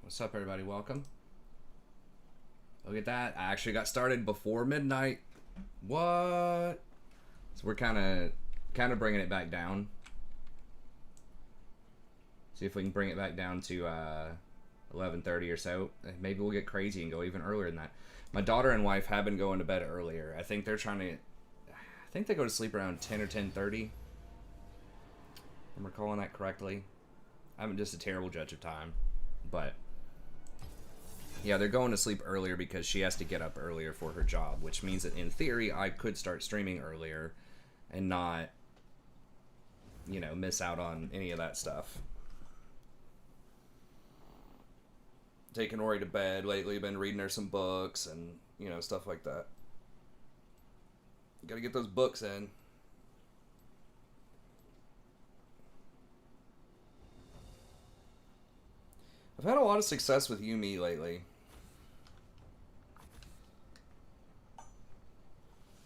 What's up, everybody? Welcome. Look at that. I actually got started before midnight. What? So we're kind of bringing it back down. See if we can bring it back down to 11:30 or so. Maybe we'll get crazy and go even earlier than that. My daughter and wife have been going to bed earlier. I think they're trying to. I think they go to sleep around 10 or 10:30. I'm recalling that correctly. I'm just a terrible judge of time, but. Yeah, they're going to sleep earlier because she has to get up earlier for her job, which means that in theory I could start streaming earlier and not, you know, miss out on any of that stuff. Taking Ori to bed lately, been reading her some books and, you know, stuff like that. Gotta get those books in. I've had a lot of success with Yuumi lately.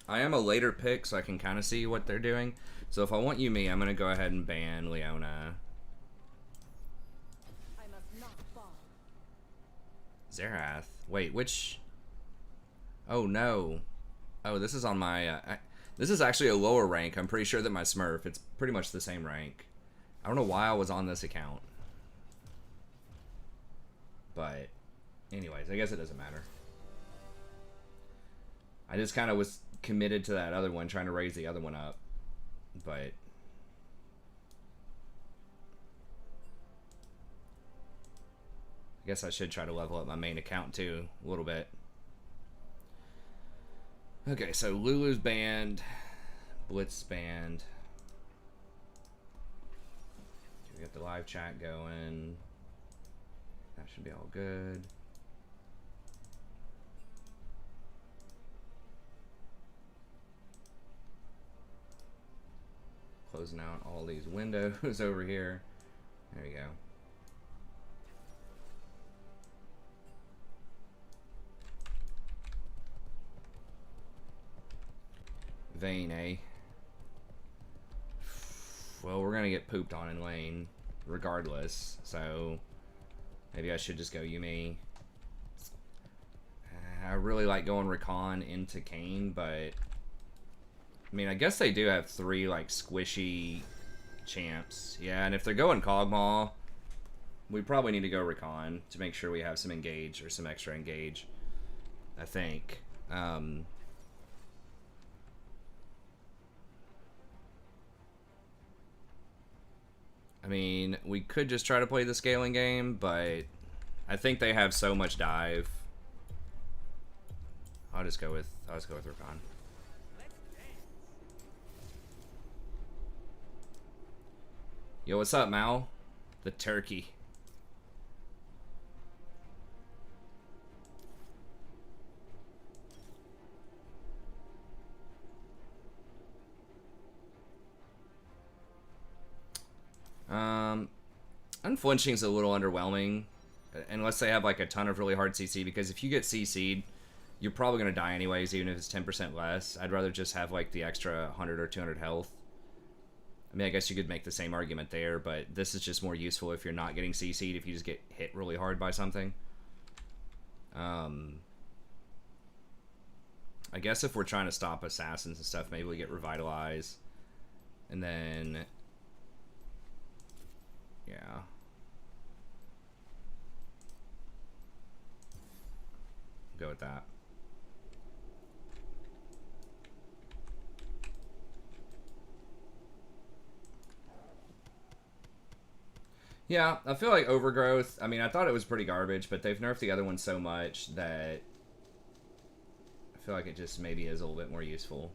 I am a later pick, so I can kind of see what they're doing. So if I want Yuumi, I'm going to go ahead and ban Leona. I must not fall. Zerath. Wait, which... Oh, no. Oh, this is on my... This is actually a lower rank. I'm pretty sure that my Smurf, it's pretty much the same rank. I don't know why I was on this account. But, anyways, I guess it doesn't matter. I just kind of was committed to that other one, trying to raise the other one up. But... I guess I should try to level up my main account, too, a little bit. Okay, so Lulu's banned. Blitz banned. Okay, we got the live chat going. That should be all good. Closing out all these windows over here. There we go. Vayne, eh? Well, we're gonna get pooped on in lane regardless, so maybe I should just go Yuumi. I really like going Rakan into Kayn, but I mean, I guess they do have 3 like squishy champs. Yeah, and if they're going Kog'Maw, we probably need to go Rakan to make sure we have some engage or some extra engage. I think. I mean, we could just try to play the scaling game, but I think they have so much dive. I'll just go with Rakan. Yo, what's up, Mal? The turkey. Unflinching's a little underwhelming, unless they have like a ton of really hard CC, because if you get CC'd, you're probably going to die anyways, even if it's 10% less. I'd rather just have like the extra 100 or 200 health. I mean, I guess you could make the same argument there, but this is just more useful if you're not getting CC'd, if you just get hit really hard by something. I guess if we're trying to stop assassins and stuff, maybe we get Revitalize. And then... yeah. Go with that. Yeah, I feel like Overgrowth, I mean, I thought it was pretty garbage, but they've nerfed the other one so much that I feel like it just maybe is a little bit more useful.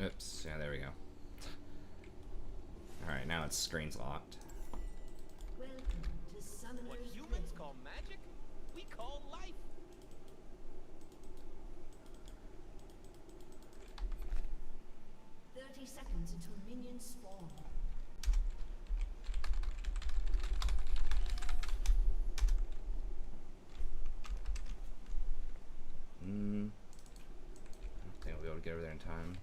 Oops, yeah, there we go. Alright, now its screen's locked. What humans call magic, we call life. seconds until minions spawn. I think we'll be able to get over there in time.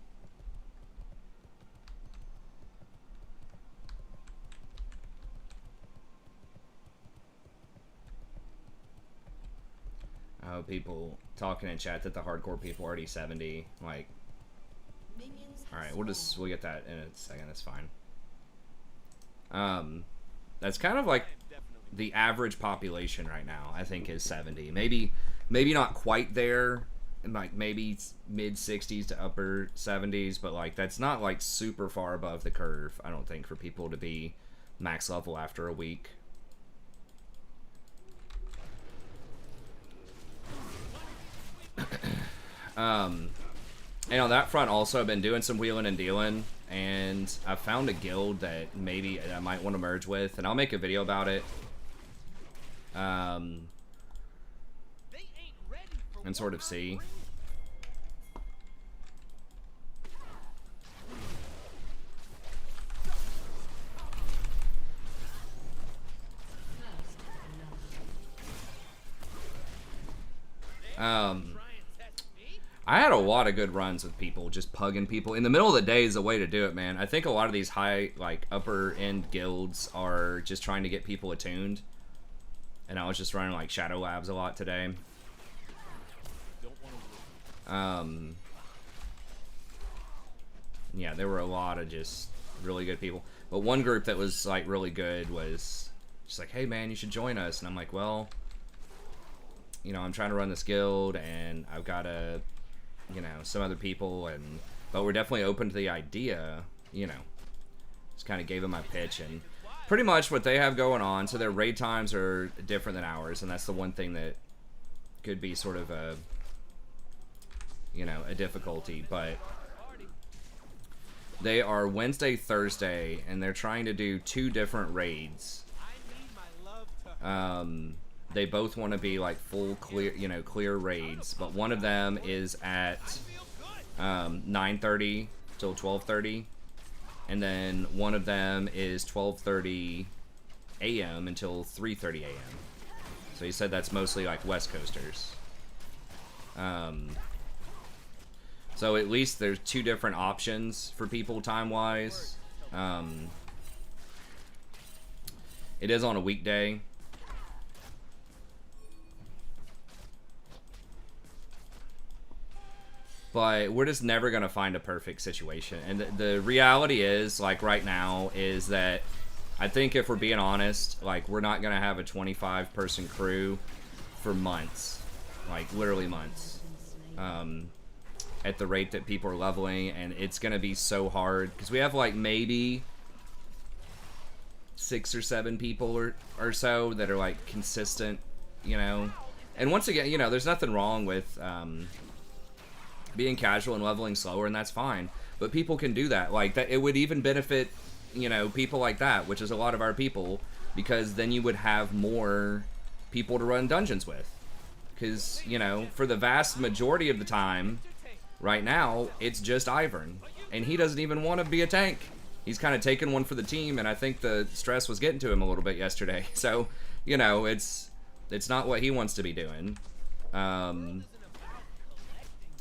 Oh, people talking in chat that the hardcore people are already 70. Like, all right, we'll get that in a second. That's fine. That's kind of like the average population right now. I think is 70. Maybe not quite there. Like maybe mid 60s to upper 70s, but like that's not like super far above the curve. I don't think for people to be max level after a week. And on that front also I've been doing some wheeling and dealing, and I found a guild that maybe I might want to merge with, and I'll make a video about it. And sort of see. I had a lot of good runs with people, just pugging people. In the middle of the day is the way to do it, man. I think a lot of these high, like, upper-end guilds are just trying to get people attuned. And I was just running, like, Shadow Labs a lot today. Yeah, there were a lot of just really good people. But one group that was, like, really good was just like, hey, man, you should join us. And I'm like, well, you know, I'm trying to run this guild, and I've got a... you know, some other people, but we're definitely open to the idea, you know. Just kind of gave them my pitch, and pretty much what they have going on, so their raid times are different than ours, and that's the one thing that could be sort of a, you know, a difficulty, but they are Wednesday, Thursday, and they're trying to do 2 different raids. They both want to be like full clear, you know, clear raids, but one of them is at 9:30 till 12:30, and then one of them is 12:30 a.m. until 3:30 a.m. So he said that's mostly like West Coasters. So at least there's 2 different options for people time-wise. It is on a weekday. But we're just never going to find a perfect situation. And the reality is, like, right now, is that I think if we're being honest, like, we're not going to have a 25-person crew for months. Like, literally months. At the rate that people are leveling. And it's going to be so hard. Because we have, like, maybe 6 or 7 people or so that are, like, consistent, you know. And once again, you know, there's nothing wrong with... being casual and leveling slower, and that's fine, but people can do that. Like that, it would even benefit, you know, people like that, which is a lot of our people, because then you would have more people to run dungeons with, because, you know, for the vast majority of the time right now it's just Ivern, and he doesn't even want to be a tank. He's kind of taken one for the team, and I think the stress was getting to him a little bit yesterday. So, you know, it's not what he wants to be doing.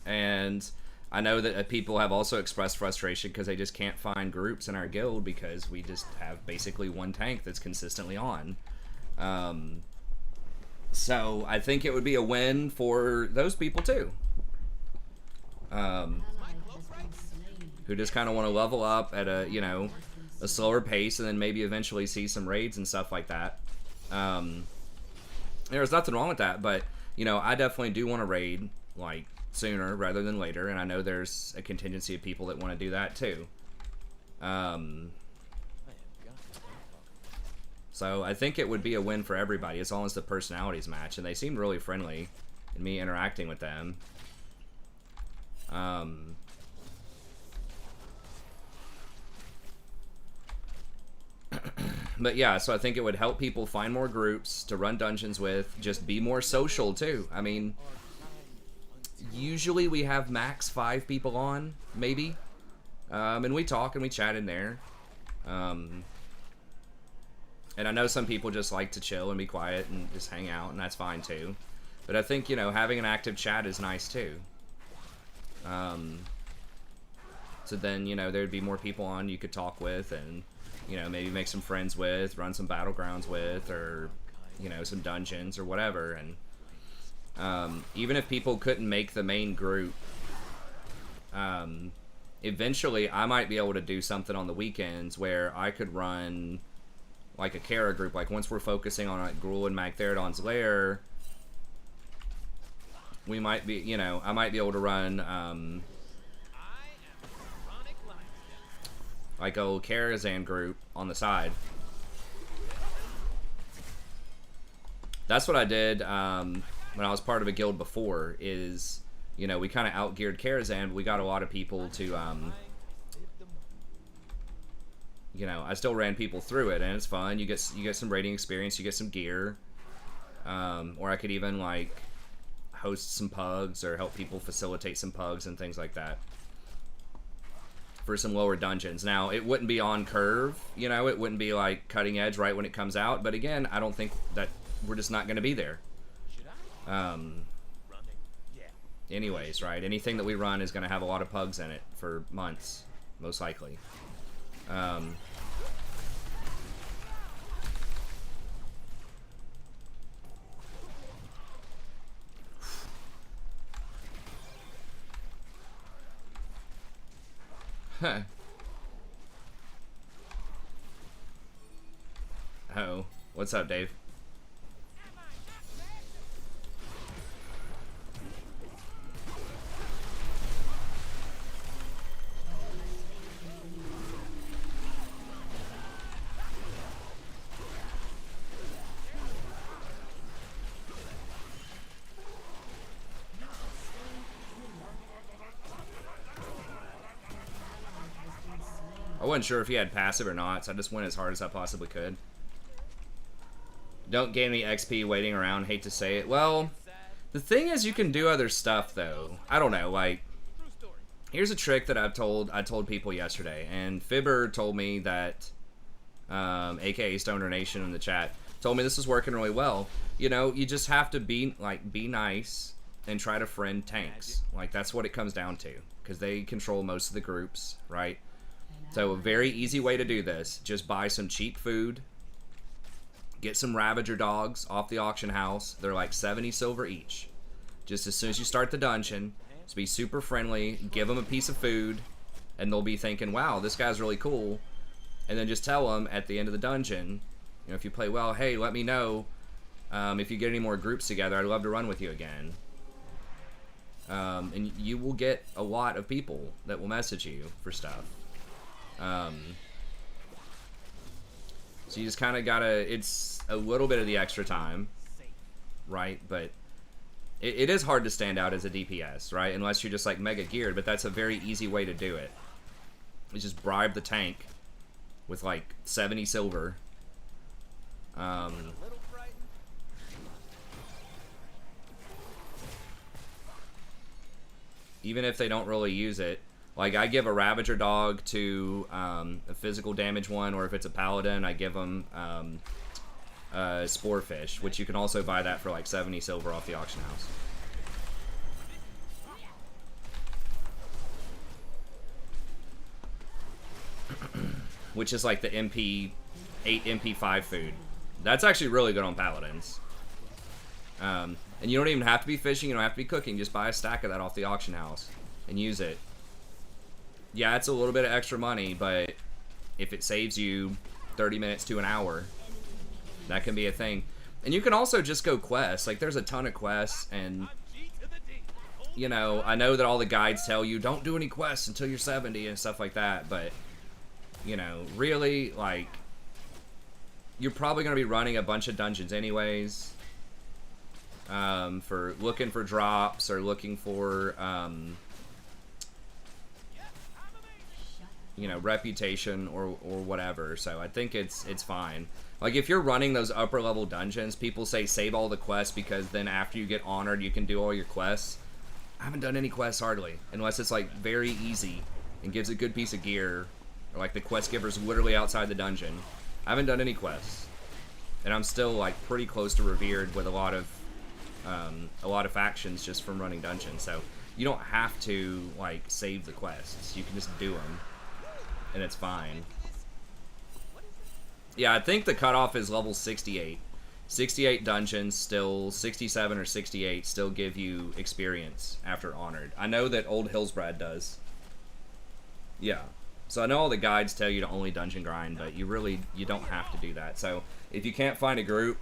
And I know that people have also expressed frustration because they just can't find groups in our guild because we just have basically one tank that's consistently on. So I think it would be a win for those people too. Who just kind of want to level up at a, you know, a slower pace, and then maybe eventually see some raids and stuff like that. There's nothing wrong with that, but, you know, I definitely do want to raid, like, sooner rather than later, and I know there's a contingency of people that want to do that too. So I think it would be a win for everybody as long as the personalities match, and they seemed really friendly in me interacting with them. But yeah, so I think it would help people find more groups to run dungeons with, just be more social too. I mean, usually we have max 5 people on, maybe. And we talk and we chat in there. And I know some people just like to chill and be quiet and just hang out, and that's fine too. But I think, you know, having an active chat is nice too. So then, you know, there'd be more people on you could talk with and, you know, maybe make some friends with, run some battlegrounds with, or, you know, some dungeons or whatever. And even if people couldn't make the main group, eventually I might be able to do something on the weekends where I could run like a Kara group. Like once we're focusing on like Gruul and Magtheridon's lair, we might be, you know, I might be able to run like a little Karazhan group on the side. That's what I did when I was part of a guild before, is, you know, we kind of outgeared Karazhan, but we got a lot of people to, you know, I still ran people through it, and it's fun. You get some raiding experience, you get some gear, or I could even, like, host some pugs or help people facilitate some pugs and things like that for some lower dungeons. Now, it wouldn't be on curve, you know, it wouldn't be like cutting edge right when it comes out, but again, I don't think that we're just not going to be there. Anyways, right, anything that we run is going to have a lot of pugs in it for months, most likely. Huh. Oh, what's up, Dave? I wasn't sure if he had passive or not, so I just went as hard as I possibly could. Don't gain any XP waiting around, hate to say it. Well, the thing is, you can do other stuff, though. I don't know, like, here's a trick that I told people yesterday, and Fibber told me that, aka Stoner Nation in the chat, told me this was working really well. You know, you just have to be nice and try to friend tanks. Like, that's what it comes down to, because they control most of the groups, right? So a very easy way to do this, just buy some cheap food, get some Ravager dogs off the auction house. They're like 70 silver each. Just as soon as you start the dungeon, just be super friendly, give them a piece of food, and they'll be thinking, wow, this guy's really cool. And then just tell them at the end of the dungeon, you know, if you play well, hey, let me know if you get any more groups together. I'd love to run with you again. And you will get a lot of people that will message you for stuff. So you just kind of gotta, it's a little bit of the extra time, right? But it is hard to stand out as a DPS, right? Unless you're just like mega geared, but that's a very easy way to do it. You just bribe the tank with like 70 silver. Even if they don't really use it. Like, I give a Ravager dog to a physical damage one, or if it's a Paladin, I give them Sporefish, which you can also buy that for like 70 silver off the auction house. Which is like the MP 8 MP5 food. That's actually really good on Paladins. And you don't even have to be fishing, you don't have to be cooking, just buy a stack of that off the auction house and use it. Yeah, it's a little bit of extra money, but if it saves you 30 minutes to an hour, that can be a thing. And you can also just go quests. Like, there's a ton of quests, and, you know, I know that all the guides tell you, don't do any quests until you're 70 and stuff like that, but, you know, really, like, you're probably going to be running a bunch of dungeons anyways, for looking for drops or looking for, you know, reputation or whatever. So I think it's fine. Like, if you're running those upper level dungeons, people say save all the quests because then after you get honored, you can do all your quests. I haven't done any quests hardly, unless it's like very easy and gives a good piece of gear, or like the quest giver's literally outside the dungeon. I haven't done any quests, and I'm still like pretty close to revered with a lot of factions just from running dungeons. So you don't have to like save the quests. You can just do them, and it's fine. Yeah, I think the cutoff is level 68. 68 dungeons still, 67 or 68 still give you experience after Honored. I know that Old Hillsbrad does. Yeah. So I know all the guides tell you to only dungeon grind, but you don't have to do that. So if you can't find a group,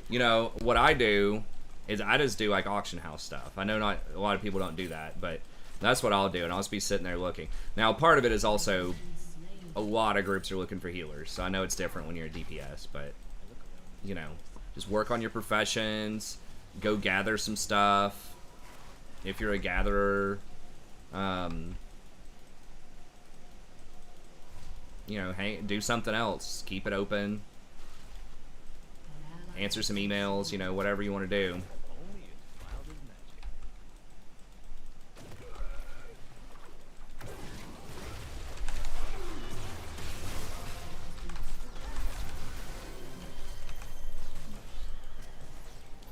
you know, what I do is I just do like auction house stuff. I know not a lot of people don't do that, but that's what I'll do, and I'll just be sitting there looking. Now, part of it is also a lot of groups are looking for healers, so I know it's different when you're a DPS, but, you know, just work on your professions, go gather some stuff. If you're a gatherer, you know, do something else. Keep it open. Answer some emails, you know, whatever you want to do.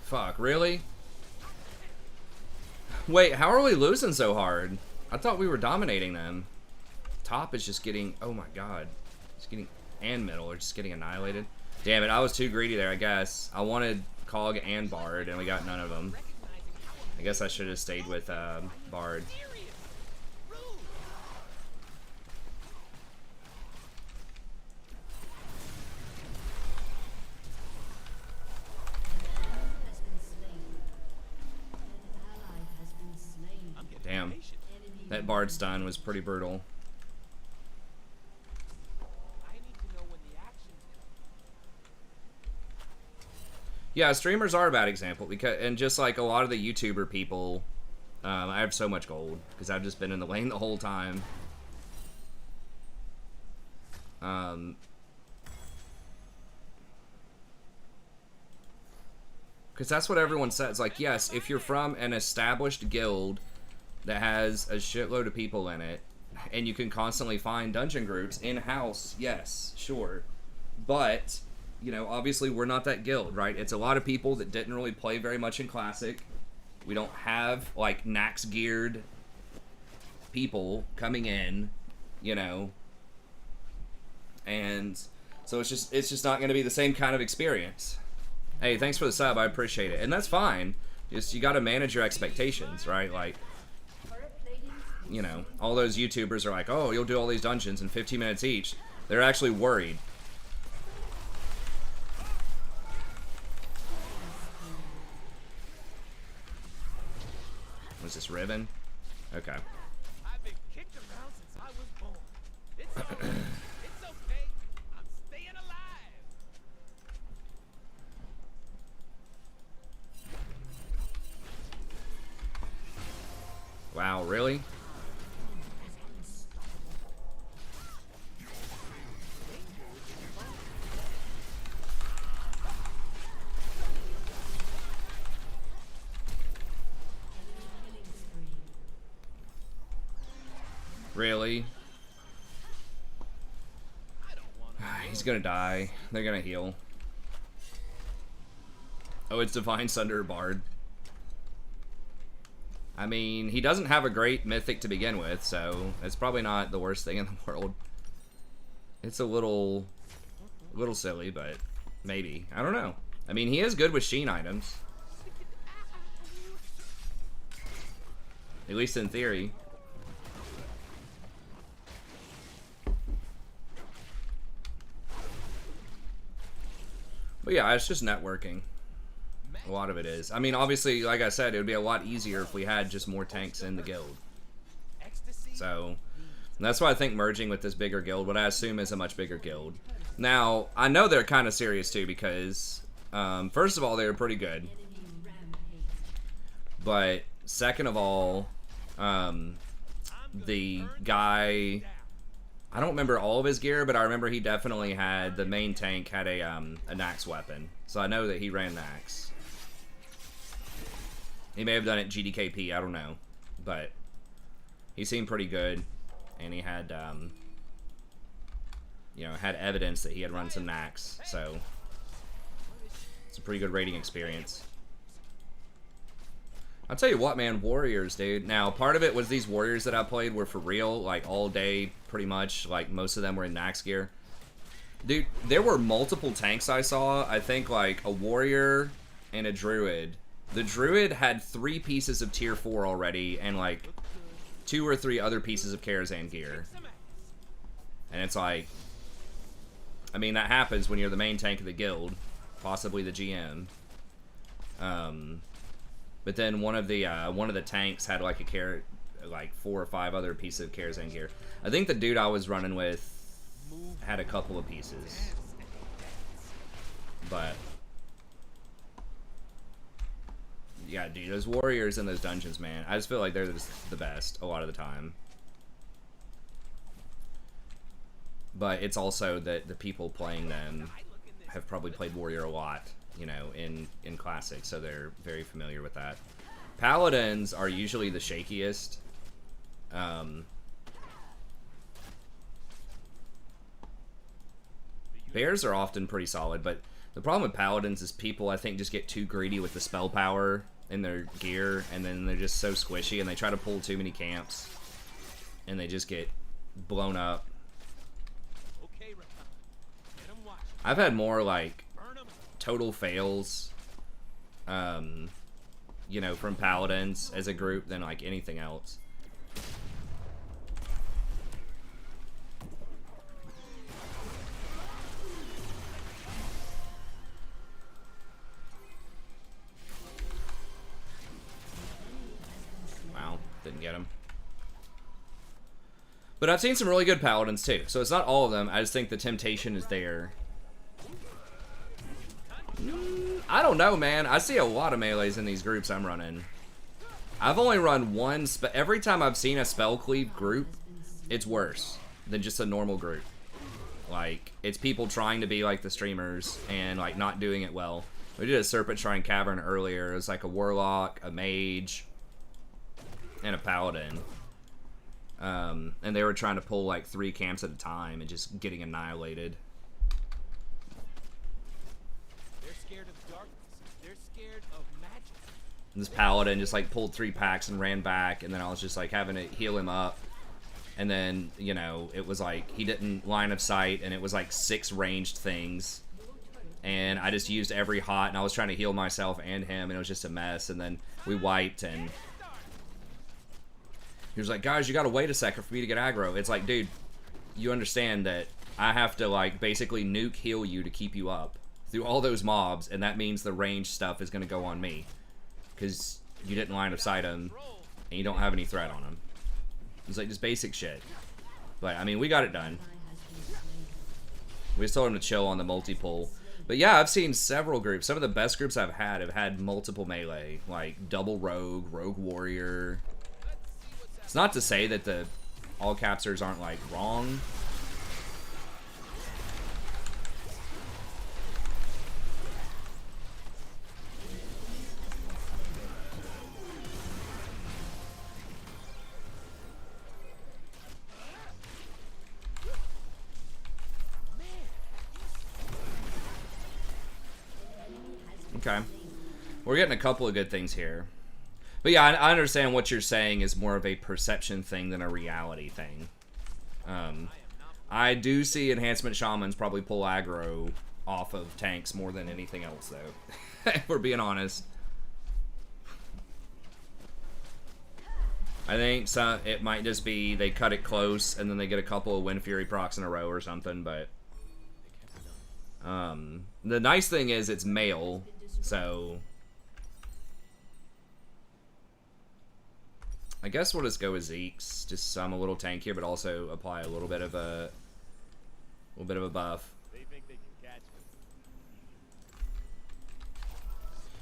Fuck, really? Wait, how are we losing so hard? I thought we were dominating them. Top is just getting, oh my god. It's getting, and middle are just getting annihilated. Damn it, I was too greedy there, I guess. I wanted Cog and Bard, and we got none of them. I guess I should have stayed with Bard. Damn. That Bard stun was pretty brutal. Yeah, streamers are a bad example because, and just like a lot of the YouTuber people, I have so much gold because I've just been in the lane the whole time. Because that's what everyone says. Like, yes, if you're from an established guild that has a shitload of people in it, and you can constantly find dungeon groups in-house, yes, sure. But, you know, obviously we're not that guild, right? It's a lot of people that didn't really play very much in Classic. We don't have, like, Nax-geared people coming in, you know. And so it's just not going to be the same kind of experience. Hey, thanks for the sub, I appreciate it. And that's fine. Just, you got to manage your expectations, right? Like, you know, all those YouTubers are like, oh, you'll do all these dungeons in 15 minutes each. They're actually worried. Was this Riven? Okay. I've been kicked around since I was born. It's okay. It's okay. I'm staying alive. Wow, really? Really? He's gonna die. They're gonna heal. Oh, it's Divine Sunder Bard. I mean, he doesn't have a great mythic to begin with, so it's probably not the worst thing in the world. It's a little silly, but maybe. I don't know. I mean, he is good with Sheen items. At least in theory. But yeah, it's just networking. A lot of it is. I mean, obviously, like I said, it would be a lot easier if we had just more tanks in the guild. So, that's why I think merging with this bigger guild, what I assume is a much bigger guild. Now, I know they're kind of serious too because, first of all, they're pretty good. But, second of all, the guy... I don't remember all of his gear, but I remember he definitely had, the main tank had a Nax weapon. So I know that he ran Nax. He may have done it GDKP, I don't know. But he seemed pretty good. and he had, you know, had evidence that he had run some knacks, so it's a pretty good raiding experience. I'll tell you what, man, warriors, dude. Now, part of it was these warriors that I played were for real, like, all day, pretty much. Like, most of them were in max gear. Dude, there were multiple tanks I saw. I think, like, a warrior and a druid. The druid had 3 pieces of tier 4 already, and, like, 2 or 3 other pieces of Karazhan gear. And it's like... I mean, that happens when you're the main tank of the guild. Possibly the GM. But then one of the tanks had like like 4 or 5 other pieces of Karazhan gear. I think the dude I was running with had a couple of pieces. But yeah, dude, those warriors in those dungeons, man. I just feel like they're just the best a lot of the time. But it's also that the people playing them have probably played warrior a lot, you know, in Classic, so they're very familiar with that. Paladins are usually the shakiest. Bears are often pretty solid, but the problem with Paladins is people, I think, just get too greedy with the spell power in their gear, and then they're just so squishy, and they try to pull too many camps, and they just get blown up. Okay, Rakan. Get 'em watching. I've had more, like, Burn 'em. total fails, you know, from Paladins as a group than, like, anything else. Wow, didn't get him. But I've seen some really good Paladins, too. So it's not all of them. I just think the temptation is there. I don't know, man. I see a lot of melees in these groups I'm running. I've only run one every time I've seen a spell cleave group, it's worse than just a normal group. Like, it's people trying to be like the streamers and, like, not doing it well. We did a Serpent Shrine Cavern earlier. It was like a Warlock, a Mage, and a Paladin. And they were trying to pull, like, 3 camps at a time and just getting annihilated. They're scared of darkness. They're scared of magic. And this Paladin just, like, pulled 3 packs and ran back, and then I was just, like, having to heal him up. And then, you know, it was like, he didn't line of sight, and it was like 6 ranged things. And I just used every hot, and I was trying to heal myself and him, and it was just a mess. And then we wiped, and he was like, guys, you gotta wait a second for me to get aggro. It's like, dude, you understand that I have to, like, basically nuke heal you to keep you up through all those mobs, and that means the ranged stuff is gonna go on me. Because you didn't line of sight him, and you don't have any threat on him. It's like just basic shit. But, I mean, we got it done. We just told him to chill on the multi-pull. But yeah, I've seen several groups. Some of the best groups I've had multiple melee. Like, double rogue, rogue warrior. It's not to say that the all capsers aren't, like, wrong. Okay. We're getting a couple of good things here. But yeah, I understand what you're saying is more of a perception thing than a reality thing. I do see enhancement shamans probably pull aggro off of tanks more than anything else, though. If we're being honest. I think it might just be they cut it close and then they get a couple of Wind Fury procs in a row or something, but the nice thing is it's male, so I guess we'll just go with Zeke's. Just a little tankier, but also apply a little bit of a buff. They think they can catch me.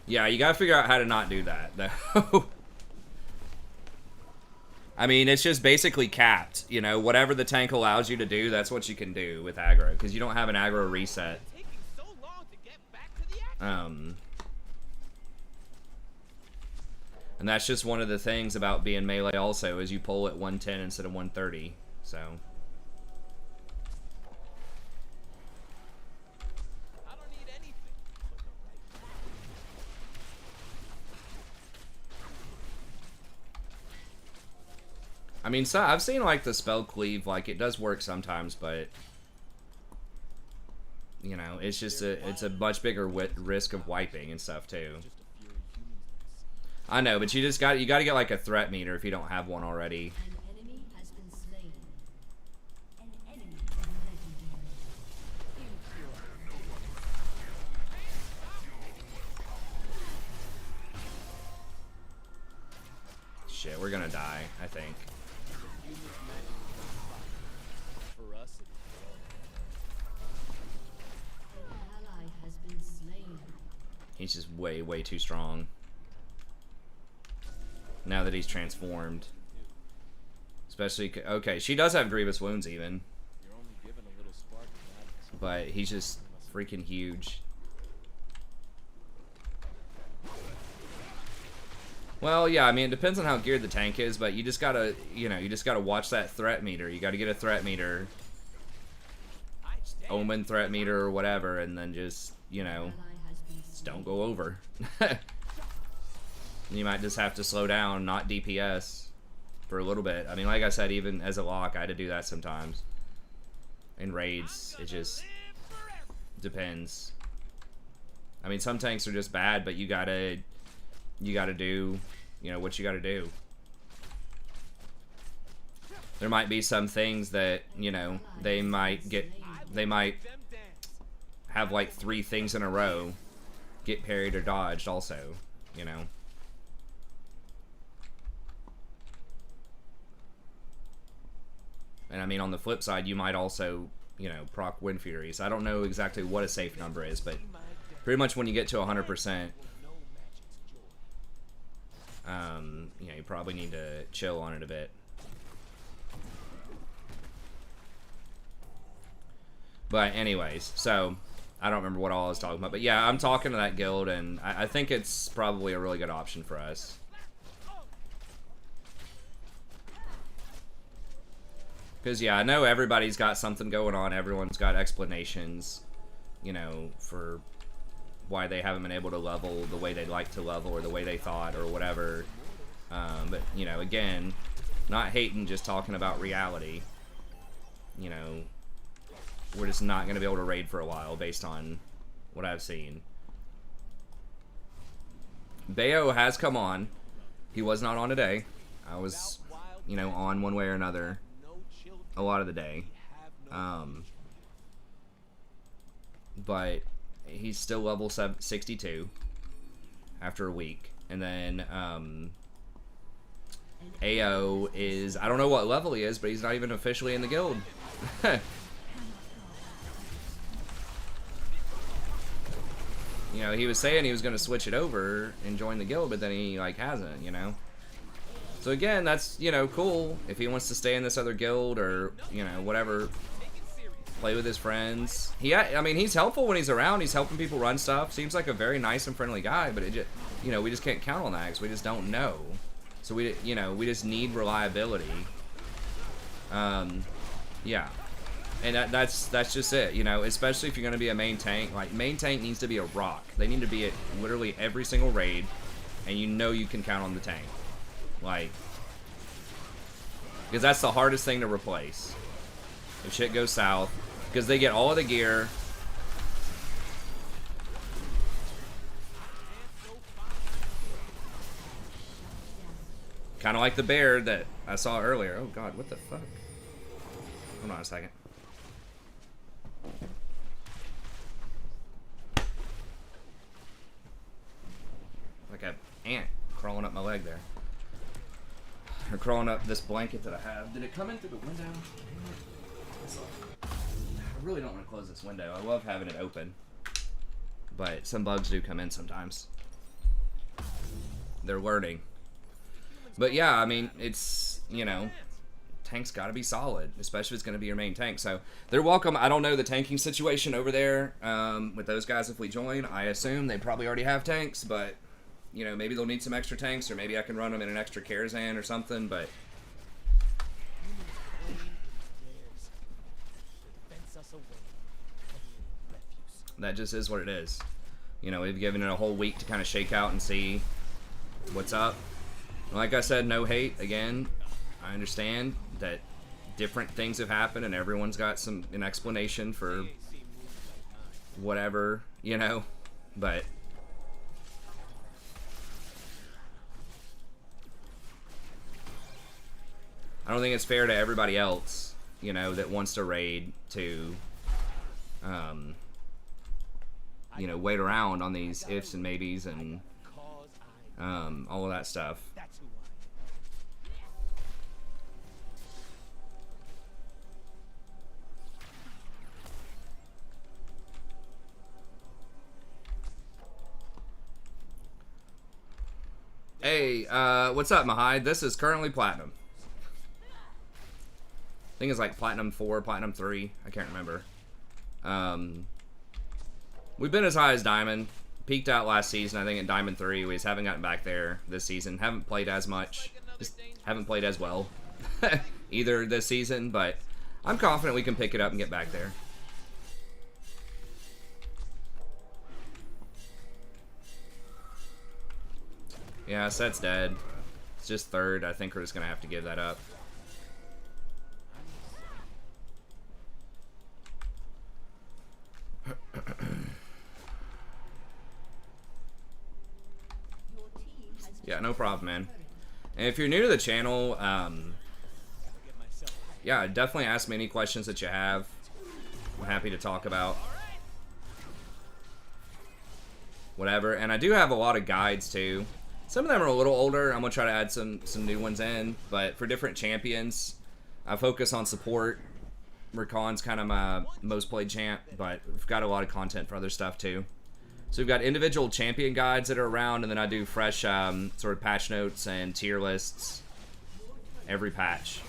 Yeah, you gotta figure out how to not do that, though. I mean, it's just basically capped. You know, whatever the tank allows you to do, that's what you can do with aggro, because you don't have an aggro reset. Taking so long to get back to the action. And that's just one of the things about being melee also, is you pull at 110 instead of 130. So. I don't need anything but the right. I mean, so I've seen like the spell cleave, like it does work sometimes, but you know, it's just it's a much bigger risk of wiping and stuff too. Just a fury humans. I know, but you got to get like a threat meter if you don't have one already. An enemy has been slain. An enemy is legendary. Shit, we're gonna die, I think. Humans magic for us. An ally has been slain. He's just way, way too strong. Now that he's transformed. Especially, okay, she does have grievous wounds even. You're only given a little spark of that. But he's just freaking huge. Well, yeah, I mean, it depends on how geared the tank is, but you just gotta, you know, you just gotta watch that threat meter. You gotta get a threat meter, omen threat meter or whatever, and then just, you know, Ally has been just slain. don't go over. You might just have to slow down, not DPS, for a little bit. I mean, like I said, even as a lock, I had to do that sometimes. In raids, it just depends. I mean, some tanks are just bad, but you gotta do, you know, what you gotta do. There might be some things that, you know, they might have like 3 things in a row get parried or dodged also, you know. And I mean, on the flip side, you might also, you know, proc Wind Furies. I don't know exactly what a safe number is, but pretty much when you get to 100%, you know, you probably need to chill on it a bit. But anyways, so I don't remember what all I was talking about, but yeah, I'm talking to that guild, and I think it's probably a really good option for us. Because, yeah, I know everybody's got something going on. Everyone's got explanations, you know, for why they haven't been able to level the way they'd like to level or the way they thought or whatever. But, you know, again, not hating, just talking about reality. You know, we're just not going to be able to raid for a while based on what I've seen. Bayo has come on. He was not on today. I was, you know, on one way or another a lot of the day. But he's still level 62 after a week. And then AO is, I don't know what level he is, but he's not even officially in the guild. You know, he was saying he was going to switch it over and join the guild, but then he, like, hasn't, you know? So again, that's, you know, cool. If he wants to stay in this other guild or, you know, whatever, play with his friends. I mean, he's helpful when he's around. He's helping people run stuff. Seems like a very nice and friendly guy, but it just, you know, we just can't count on that because we just don't know. So we, you know, we just need reliability. Yeah. And that's just it, you know, especially if you're going to be a main tank. Like, main tank needs to be a rock. They need to be at literally every single raid, and you know you can count on the tank. Like, because that's the hardest thing to replace if shit goes south, because they get all of the gear. Kind of like the bear that I saw earlier. Oh god, what the fuck? Hold on a second. Like an ant crawling up my leg there. Or crawling up this blanket that I have. Did it come in through the window? I really don't want to close this window. I love having it open. But some bugs do come in sometimes. They're learning. But yeah, I mean, it's, you know, tank's got to be solid, especially if it's going to be your main tank. So they're welcome. I don't know the tanking situation over there with those guys if we join. I assume they probably already have tanks, but you know, maybe they'll need some extra tanks, or maybe I can run them in an extra Karazhan or something, but away of little refuse. That just is what it is. You know, we've given it a whole week to kind of shake out and see what's up. Like I said, no hate. Again, I understand that different things have happened and everyone's got an explanation for whatever, you know, but I don't think it's fair to everybody else, you know, that wants to raid to, you know, wait around on these ifs and maybes and all of that stuff. That's who Hey, what's up, Mahai? This is currently Platinum. I think it's like Platinum 4, Platinum 3. I can't remember. We've been as high as Diamond. Peaked out last season, I think, at Diamond 3. We just haven't gotten back there this season. Haven't played as much. Just haven't played as well either this season, but I'm confident we can pick it up and get back there. Yeah, Set's dead. It's just third. I think we're just going to have to give that up. Yeah, no problem, man. And if you're new to the channel, yeah, definitely ask me any questions that you have. I'm happy to talk about whatever. And I do have a lot of guides too. Some of them are a little older. I'm gonna try to add some new ones in, but for different champions, I focus on support. Rakan's kind of my most played champ, but we've got a lot of content for other stuff too. So we've got individual champion guides that are around, and then I do fresh sort of patch notes and tier lists every patch.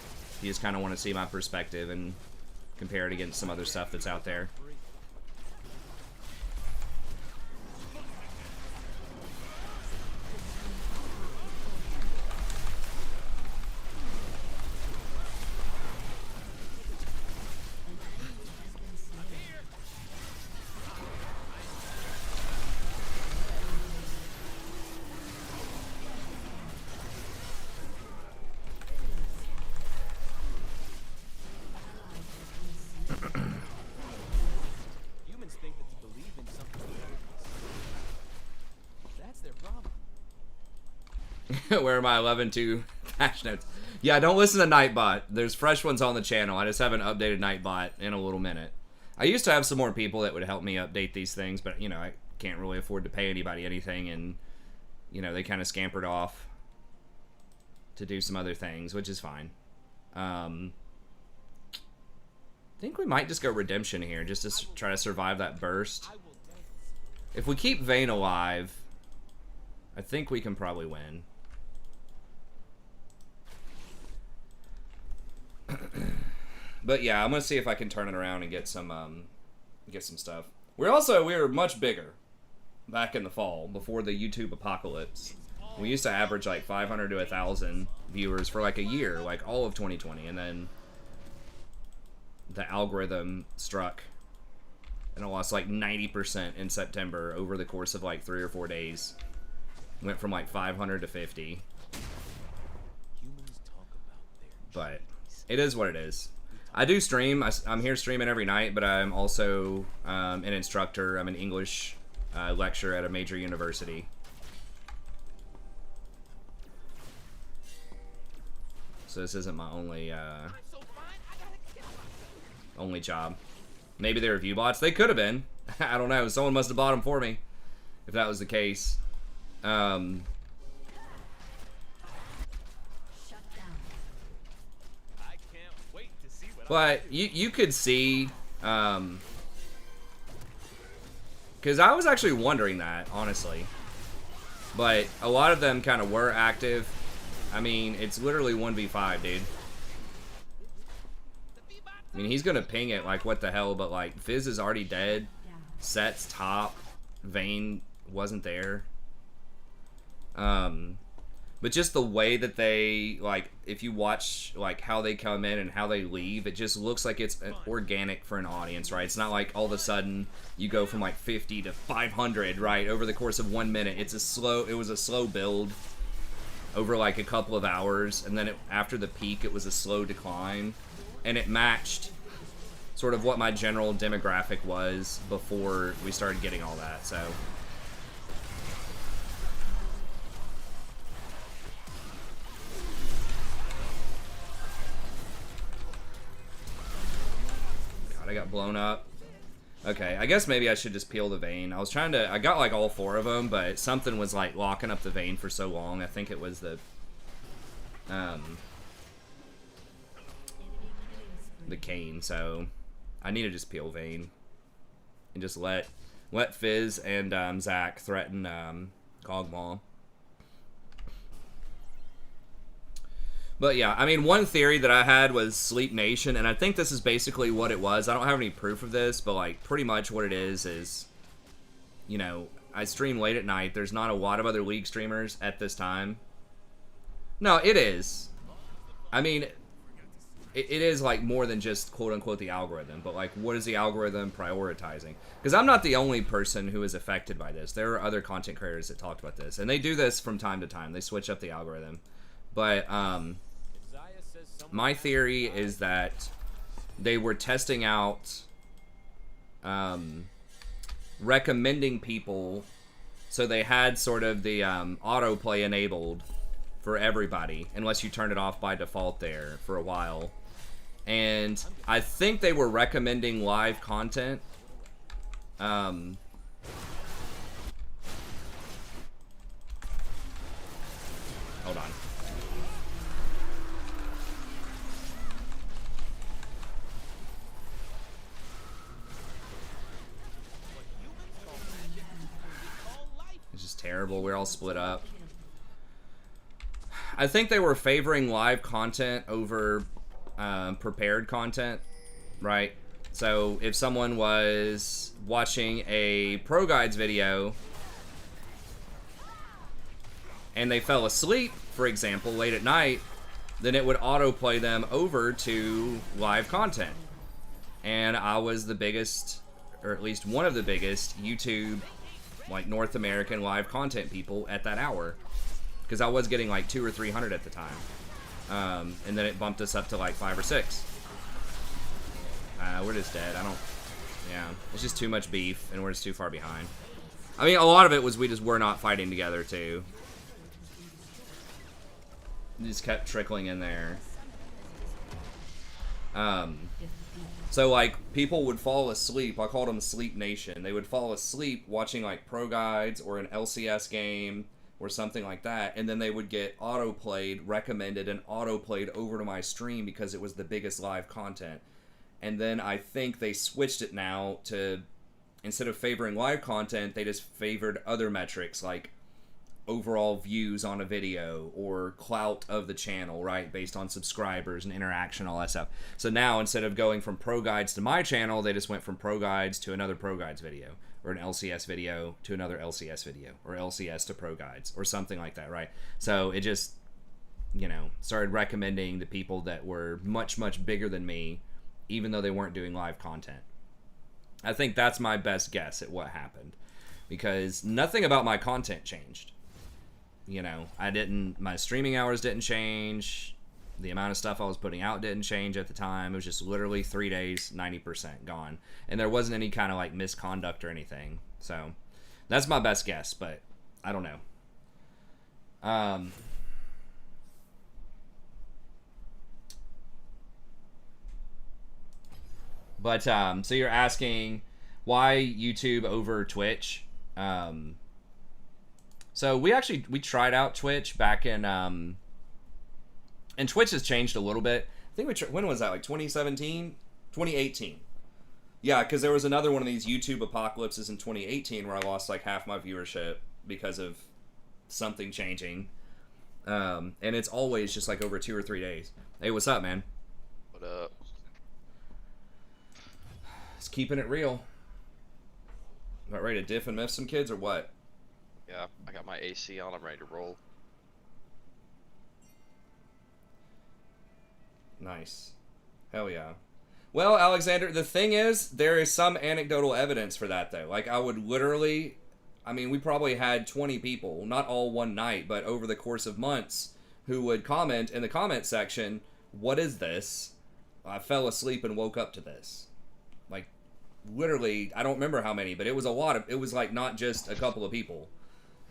You just kind of want to see my perspective and compare it against some other stuff that's out there. humans think that to believe in something that's their problem. Where are my 11.2 patch notes? Yeah, don't listen to Nightbot. There's fresh ones on the channel. I just haven't updated Nightbot in a little minute. I used to have some more people that would help me update these things, but, you know, I can't really afford to pay anybody anything, and, you know, they kind of scampered off to do some other things, which is fine. I think we might just go Redemption here, just to try to survive that burst. If we keep Vayne alive, I think we can probably win. But yeah, I'm gonna see if I can turn it around and get some stuff. We were much bigger back in the fall before the YouTube apocalypse. We used to average like 500 to 1,000 viewers for like a year, like all of 2020, and then the algorithm struck and I lost like 90% in September over the course of like 3 or 4 days. Went from like 500 to 50. But it is what it is. I do stream. I'm here streaming every night, but I'm also an instructor. I'm an English lecturer at a major university. So this isn't my only job. Maybe they were view bots. They could have been. I don't know. Someone must have bought them for me, if that was the case. But you could see, because I was actually wondering that, honestly. But a lot of them kind of were active. I mean, it's literally 1v5, dude. I mean, he's gonna ping it like what the hell, but like Fizz is already dead. Set's top. Vayne wasn't there. But just the way that they, like, if you watch, like, how they come in and how they leave, it just looks like it's organic for an audience, right? It's not like all of a sudden you go from, like, 50 to 500, right, over the course of 1 minute. It was a slow build over, like, a couple of hours, and then after the peak, it was a slow decline. And it matched sort of what my general demographic was before we started getting all that, so... I got blown up. Okay, I guess maybe I should just peel the vein. I was trying to... I got, like, all 4 of them, but something was, like, locking up the vein for so long. I think it was the cane, so... I need to just peel vein. And just let Fizz and, Zach threaten, Cogmaw. But yeah, I mean, one theory that I had was Sleep Nation, and I think this is basically what it was. I don't have any proof of this, but, like, pretty much what it is, you know, I stream late at night. There's not a lot of other League streamers at this time. No, it is. I mean, it is, like, more than just, quote-unquote, the algorithm, but, like, what is the algorithm prioritizing? Because I'm not the only person who is affected by this. There are other content creators that talked about this, and they do this from time to time. They switch up the algorithm. But, my theory is that they were testing out recommending people, so they had sort of the autoplay enabled for everybody, unless you turned it off by default there for a while. And I think they were recommending live content. Hold on. It's just terrible. We're all split up. I think they were favoring live content over prepared content, right? So if someone was watching a Pro Guides video and they fell asleep, for example, late at night, then it would autoplay them over to live content. And I was the biggest, or at least one of the biggest, YouTube, like, North American live content people at that hour. Because I was getting, like, 200 or 300 at the time. And then it bumped us up to, like, 5 or 6. We're just dead. Yeah. It's just too much beef, and we're just too far behind. I mean, a lot of it was we just were not fighting together, too. It just kept trickling in there. So, like, people would fall asleep. I called them Sleep Nation. They would fall asleep watching, like, Pro Guides or an LCS game or something like that, and then they would get auto-played, recommended, and auto-played over to my stream because it was the biggest live content. And then I think they switched it now to, instead of favoring live content, they just favored other metrics, like overall views on a video or clout of the channel, right, based on subscribers and interaction, all that stuff. So now, instead of going from Pro Guides to my channel, they just went from Pro Guides to another Pro Guides video, or an LCS video to another LCS video, or LCS to Pro Guides, or something like that, right? So it just, you know, started recommending the people that were much, much bigger than me, even though they weren't doing live content. I think that's my best guess at what happened, because nothing about my content changed. You know, my streaming hours didn't change. The amount of stuff I was putting out didn't change at the time. It was just literally 3 days, 90% gone. And there wasn't any kind of, like, misconduct or anything. So, that's my best guess, but I don't know. So you're asking why YouTube over Twitch? So we tried out Twitch back in, and Twitch has changed a little bit. I think when was that, like 2017? 2018. Yeah, because there was another one of these YouTube apocalypses in 2018 where I lost like half my viewership because of something changing. And it's always just like over 2 or 3 days. Hey, what's up, man? What up? Just keeping it real. About ready to diff and miff some kids or what? Yeah, I got my AC on. I'm ready to roll. Nice. Hell yeah. Well, Alexander, the thing is, there is some anecdotal evidence for that, though. Like, I would literally... I mean, we probably had 20 people, not all one night, but over the course of months, who would comment in the comment section, what is this? I fell asleep and woke up to this. Like, literally, I don't remember how many, but it was a lot of... It was, like, not just a couple of people.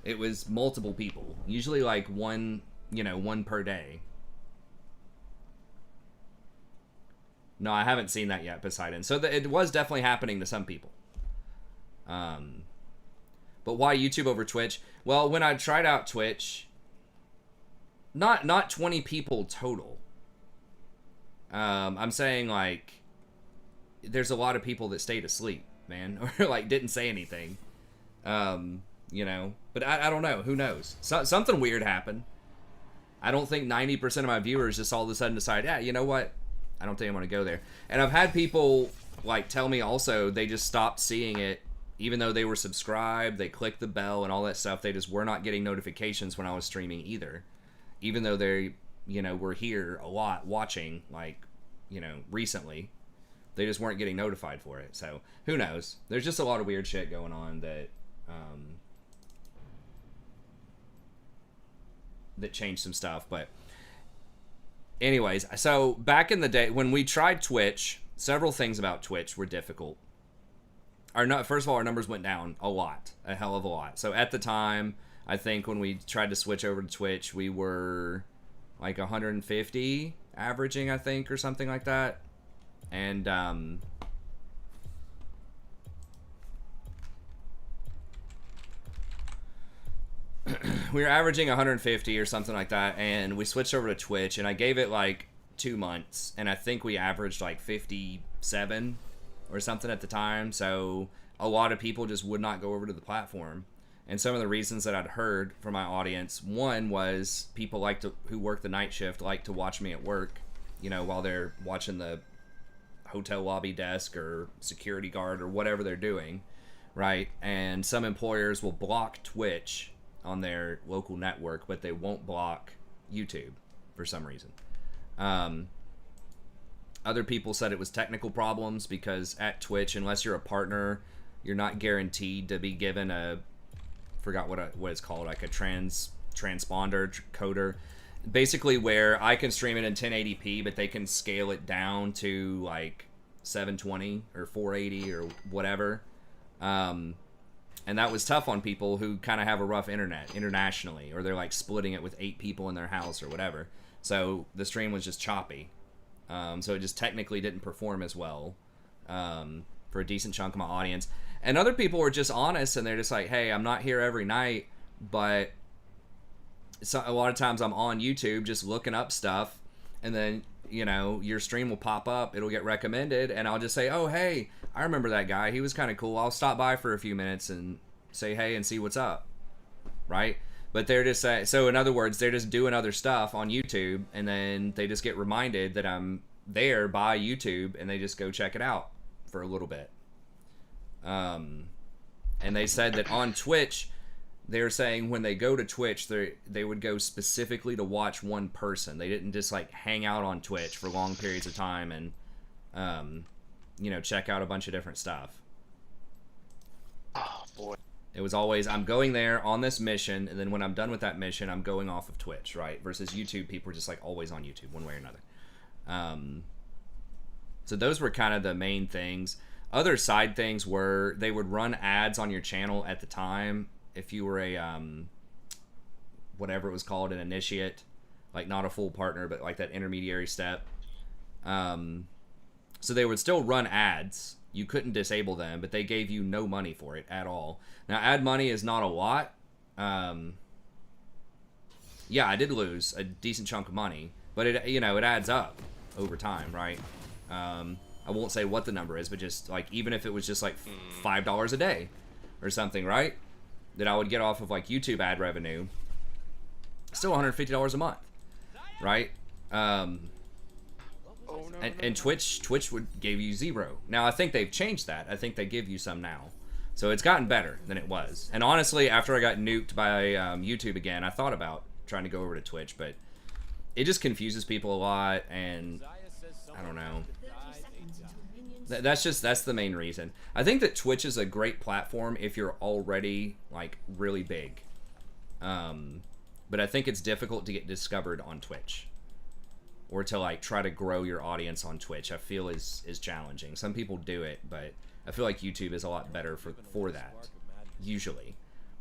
It was multiple people. Usually, like, one per day. No, I haven't seen that yet, Poseidon. So it was definitely happening to some people. But why YouTube over Twitch? Well, when I tried out Twitch, not 20 people total. I'm saying, like, there's a lot of people that stayed asleep, man, or like didn't say anything. You know, but I don't know. Who knows? Something weird happened. I don't think 90% of my viewers just all of a sudden decide, yeah, you know what? I don't think I'm going to go there. And I've had people, like, tell me also they just stopped seeing it, even though they were subscribed, they clicked the bell and all that stuff. They just were not getting notifications when I was streaming either. Even though they, you know, were here a lot watching, like, you know, recently. They just weren't getting notified for it. So, who knows? There's just a lot of weird shit going on that, that changed some stuff, but... Anyways, so back in the day, when we tried Twitch, several things about Twitch were difficult. First of all, our numbers went down a lot, a hell of a lot. So at the time, I think when we tried to switch over to Twitch, we were like 150 averaging, I think, or something like that. And, we were averaging 150 or something like that, and we switched over to Twitch, and I gave it like 2 months, and I think we averaged like 57 or something at the time. So a lot of people just would not go over to the platform. And some of the reasons that I'd heard from my audience, one was people who work the night shift like to watch me at work, you know, while they're watching the hotel lobby desk or security guard or whatever they're doing, right? And some employers will block Twitch on their local network, but they won't block YouTube for some reason. Other people said it was technical problems because at Twitch, unless you're a partner, you're not guaranteed to be given forgot what it's called, like a transponder coder, basically where I can stream it in 1080p, but they can scale it down to like 720 or 480 or whatever. And that was tough on people who kind of have a rough internet internationally, or they're like splitting it with 8 people in their house or whatever. So the stream was just choppy. So it just technically didn't perform as well for a decent chunk of my audience. And other people were just honest, and they're just like, hey, I'm not here every night, but a lot of times I'm on YouTube just looking up stuff, and then, you know, your stream will pop up, it'll get recommended, and I'll just say, oh, hey, I remember that guy, he was kind of cool, I'll stop by for a few minutes and say hey and see what's up, right? But they're just saying, so in other words, they're just doing other stuff on YouTube, and then they just get reminded that I'm there by YouTube, and they just go check it out for a little bit. And they said that on Twitch, they're saying when they go to Twitch, they would go specifically to watch one person. They didn't just like hang out on Twitch for long periods of time and, you know, check out a bunch of different stuff. Oh boy. It was always, I'm going there on this mission, and then when I'm done with that mission, I'm going off of Twitch, right? Versus YouTube, people are just like always on YouTube, one way or another. So those were kind of the main things. Other side things were they would run ads on your channel at the time if you were a whatever it was called, an initiate, like not a full partner, but like that intermediary step. So they would still run ads. You couldn't disable them, but they gave you no money for it at all. Now, ad money is not a lot. Yeah, I did lose a decent chunk of money, but it, you know, it adds up over time, right? I won't say what the number is, but just like, even if it was just like $5 a day or something, right? That I would get off of like YouTube ad revenue, still $150 a month, right? And Twitch gave you $0. Now I think they've changed that. I think they give you some now, so it's gotten better than it was. And honestly, after I got nuked by YouTube again, I thought about trying to go over to Twitch, but it just confuses people a lot, and I don't know. 30 seconds until minions. That's the main reason. I think that Twitch is a great platform if you're already like really big. But I think it's difficult to get discovered on Twitch, or to like try to grow your audience on Twitch. I feel is challenging. Some people do it, but I feel like YouTube is a lot better for that. Usually,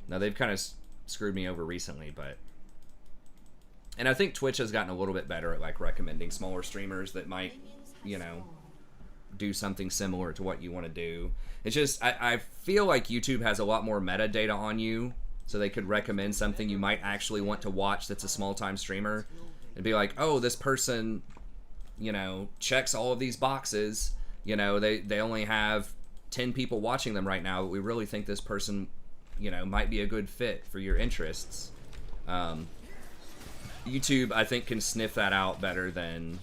now they've kind of screwed me over recently, but. And I think Twitch has gotten a little bit better at like recommending smaller streamers that might, you know, do something similar to what you want to do. It's just, I feel like YouTube has a lot more metadata on you, so they could recommend something you might actually want to watch that's a small-time streamer. And be like, oh, this person, you know, checks all of these boxes. You know, they only have 10 people watching them right now, but we really think this person, you know, might be a good fit for your interests. YouTube, I think, can sniff that out better than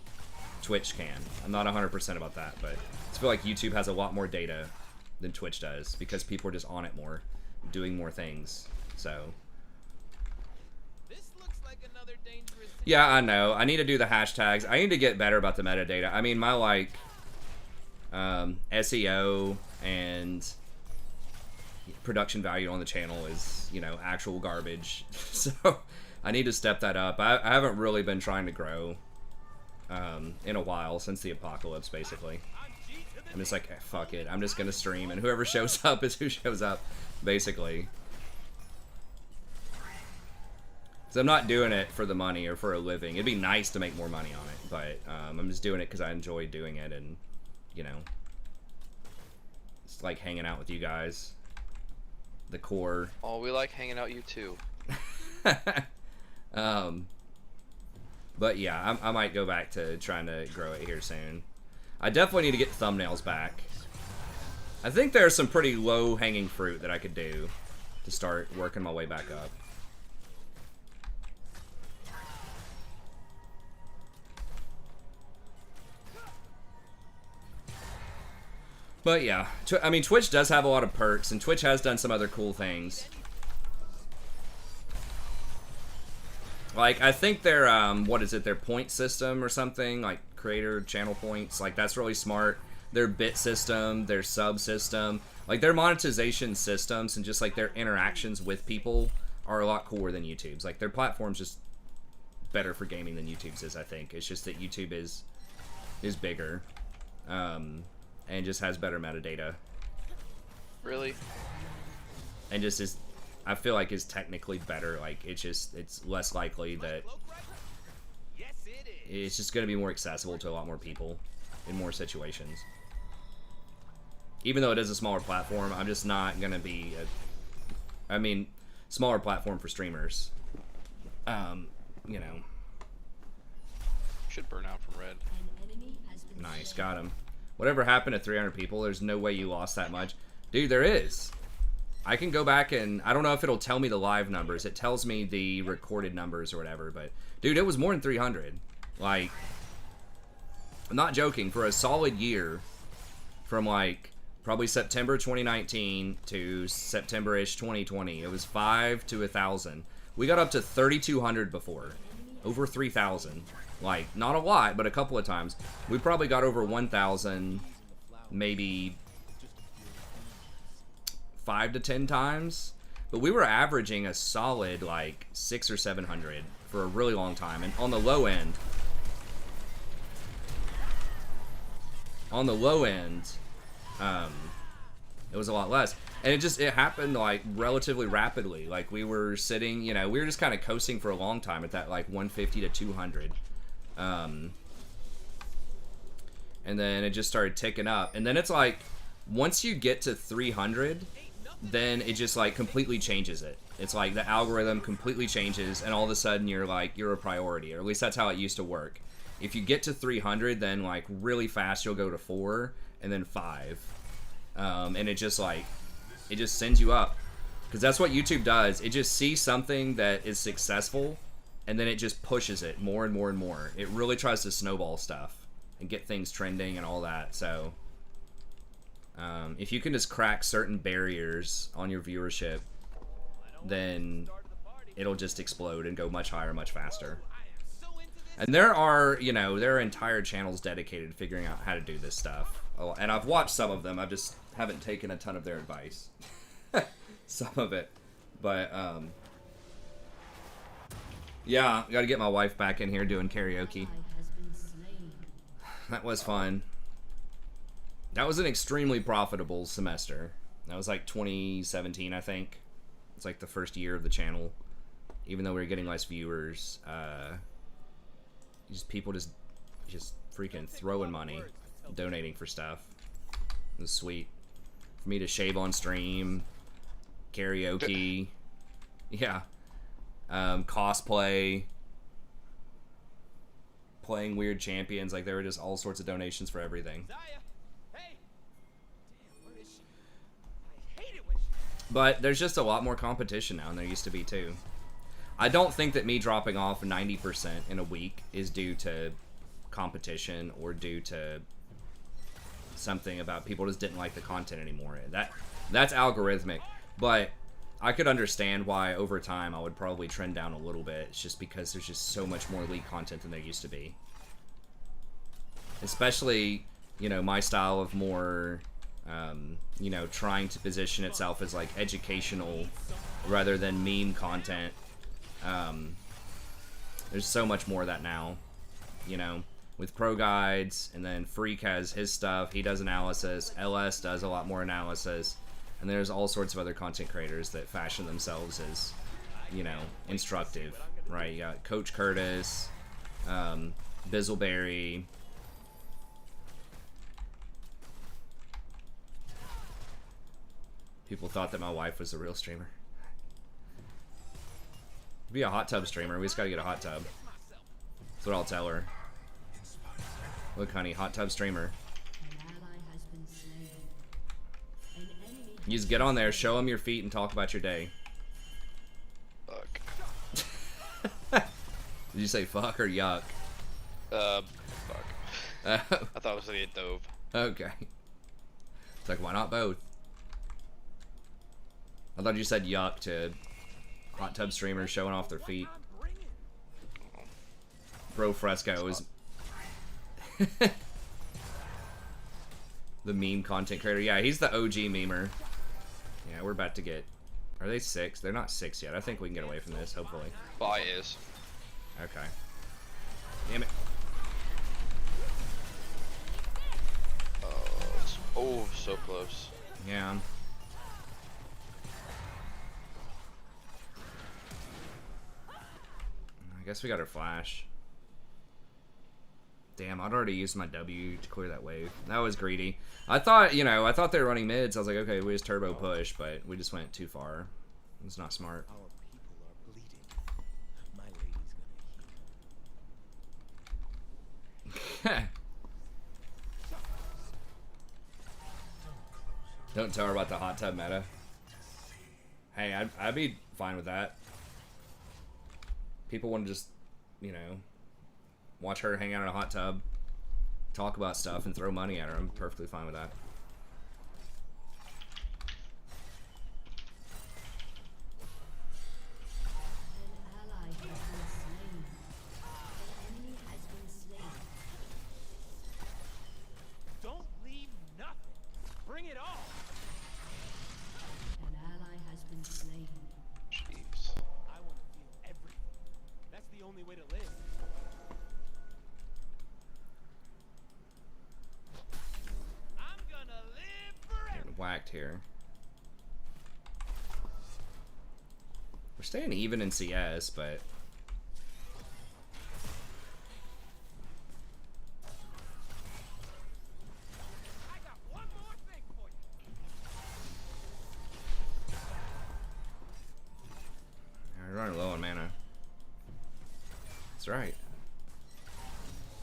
Twitch can. I'm not 100% about that, but I feel like YouTube has a lot more data than Twitch does because people are just on it more, doing more things. So, This looks like another dangerous yeah, I know. I need to do the hashtags. I need to get better about the metadata. I mean, my, like, SEO and production value on the channel is, you know, actual garbage. So, I need to step that up. I haven't really been trying to grow in a while, since the apocalypse, basically. I'm just like, fuck it. I'm just going to stream, and whoever shows up is who shows up, basically. So I'm not doing it for the money or for a living. It'd be nice to make more money on it, but I'm just doing it because I enjoy doing it, and, you know, it's like hanging out with you guys. The core. Oh, we like hanging out you too. But yeah, I might go back to trying to grow it here soon. I definitely need to get thumbnails back. I think there's some pretty low-hanging fruit that I could do to start working my way back up. But yeah, I mean, Twitch does have a lot of perks, and Twitch has done some other cool things. Like, I think their, what is it, their point system or something, like creator channel points, like, that's really smart. Their bit system, their sub system, like, their monetization systems and just, like, their interactions with people are a lot cooler than YouTube's. Like, their platform's just better for gaming than YouTube's is, I think. It's just that YouTube is bigger, and just has better metadata. Really? And just is, I feel like, is technically better. Like, it's less likely that Yes, it is. it's just going to be more accessible to a lot more people in more situations. Even though it is a smaller platform, I'm just not going to be I mean, smaller platform for streamers. You know. Should burn out from red. An enemy has been Nice, slain. got him. Whatever happened to 300 people? There's no way you lost that much. Dude, there is. I can go back and, I don't know if it'll tell me the live numbers. It tells me the recorded numbers or whatever, but dude, it was more than 300. Like, I'm not joking. For a solid year, from like probably September 2019 to September-ish 2020, it was 5 to 1,000. We got up to 3,200 before. Over 3,000. Like, not a lot, but a couple of times. We probably got over 1,000, maybe 5 to 10 times, but we were averaging a solid like 600 or 700 for a really long time. And on the low end, it was a lot less. And it happened like relatively rapidly. Like, we were sitting, you know, we were just kind of coasting for a long time at that like 150 to 200. And then it just started ticking up. And then it's like, once you get to 300, then it just like completely changes it. It's like the algorithm completely changes, and all of a sudden you're a priority, or at least that's how it used to work. If you get to 300, then like really fast you'll go to 4 and then 5, and it just sends you up, because that's what YouTube does. It just sees something that is successful, and then it just pushes it more and more and more. It really tries to snowball stuff and get things trending and all that. So if you can just crack certain barriers on your viewership, then it'll just explode and go much higher, much faster. I am so into And there are, you know, there are entire channels dedicated to figuring out how to do this stuff. Oh, and I've watched some of them. I just haven't taken a ton of their advice. Some of it. But, yeah, gotta get my wife back in here doing karaoke. Has been slain. That was fun. That was an extremely profitable semester. That was like 2017, I think. It's like the first year of the channel. Even though we were getting less viewers, people just freaking throwing money, donating for stuff. It was sweet. For me to shave on stream, karaoke, yeah, cosplay, playing weird champions. Like, there were just all sorts of donations for everything. Zaya, hey. Damn, where is she? I hate it when she. But there's just a lot more competition now than there used to be, too. I don't think that me dropping off 90% in a week is due to competition or due to something about people just didn't like the content anymore. That's algorithmic. But I could understand why over time I would probably trend down a little bit. It's just because there's just so much more League content than there used to be. Especially, you know, my style of more, you know, trying to position itself as like educational rather than meme content. There's so much more of that now, you know, with pro guides, and then Freak has his stuff. He does analysis. LS does a lot more analysis. And there's all sorts of other content creators that fashion themselves as, you know, instructive, right? You got Coach Curtis, Bizzleberry. People thought that my wife was the real streamer. Be a hot tub streamer. We just gotta get a hot tub. That's what I'll tell her. Look, honey, hot tub streamer. An ally has been slain. An enemy You just get on there, show them your feet, and talk about your day. Fuck. Did you say fuck or yuck? Fuck. Oh, I thought it was gonna get dove. okay. It's like, why not both? I thought you said yuck to hot tub streamers showing off their feet. I'm bringing. Bro Fresco is the meme content creator. Yeah, he's the OG memer. Yeah, we're about to get... Are they 6? They're not 6 yet. I think we can get away from this, hopefully. Bye is. Okay. Damn it. Oh, so close. Yeah. I guess we got our flash. Damn, I'd already used my W to clear that wave. That was greedy. I thought, you know, I thought they were running mids. I was like, okay, we just turbo push, but we just went too far. It's not smart. Our people are bleeding. My lady's gonna heal. Don't tell her about the hot tub meta. Hey, I'd be fine with that. People want to just, you know, watch her hang out in a hot tub, talk about stuff, and throw money at her. I'm perfectly fine with that. An ally has been slain. An enemy has been slain. Don't leave nothing. Bring it all. An ally has been slain. Jeez. I want to feel everything. That's the only way to live. I'm gonna live forever. Getting whacked here. We're staying even in CS, but I got one more thing for you. we're running low on mana. That's right.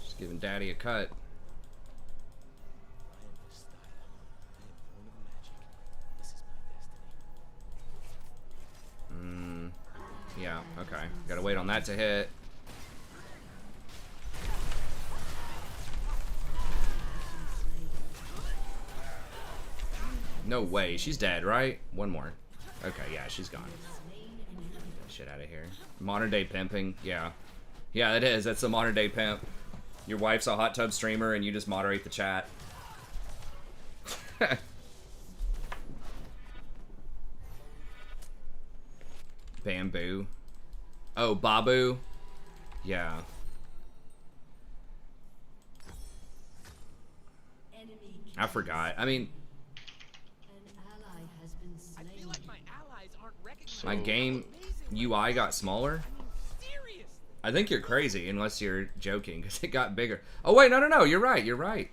Just giving Daddy a cut. I am this style. I am born of magic. This is my destiny. Yeah, okay. Gotta wait on that to hit. No way. She's dead, right? One more. Okay, yeah, she's gone. Get shit out of here. Modern day pimping. Yeah. Yeah, it is. That's the modern day pimp. Your wife's a hot tub streamer and you just moderate the chat. Bamboo. Oh, Babu. Yeah. I forgot. I mean, An ally has been I slain. feel like my allies aren't recognizing my game UI got smaller. Seriously. I think you're crazy unless you're joking because it got bigger. Oh wait, no. You're right. You're right.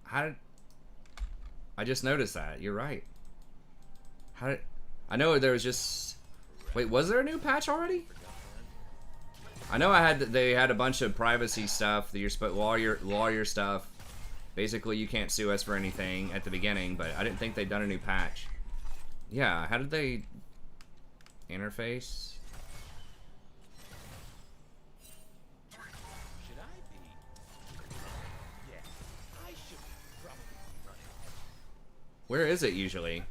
How did I just noticed that? You're right. How did I know there was just wait? Was there a new patch already? I know they had a bunch of privacy stuff that you're supposed lawyer stuff. Basically, you can't sue us for anything at the beginning, but I didn't think they'd done a new patch. Yeah, how did they interface? Should I be? Yeah, I should probably be running. Where is it usually?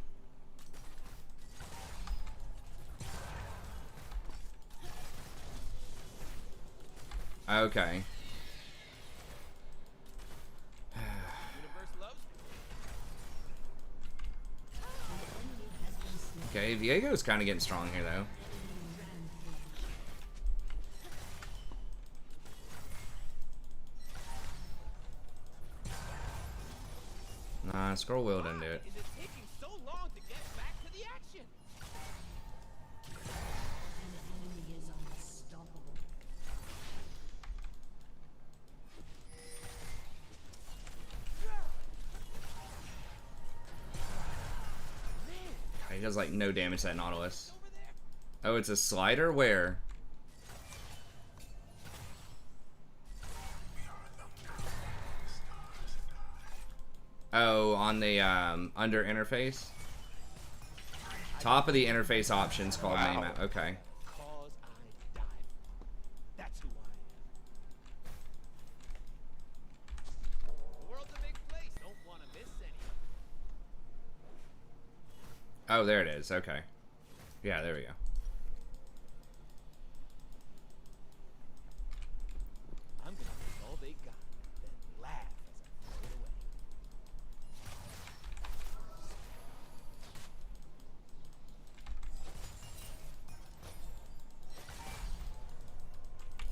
Okay. Universe loves me. Okay, Viego's kind of getting strong here though. Nah, scroll wheel didn't do it. Is it taking so long to get back to the action? An enemy is unstoppable. He does like no damage to that Nautilus. Over there? Oh, it's a slider? Where? Oh, on the under interface? Top of the interface options called Wow. main map. Okay. Cause I dive. That's who I am. The world's a big place. Don't want to miss any. Oh, there it is. Okay. Yeah, there we go. I'm gonna take all they got, then laugh as I throw it away.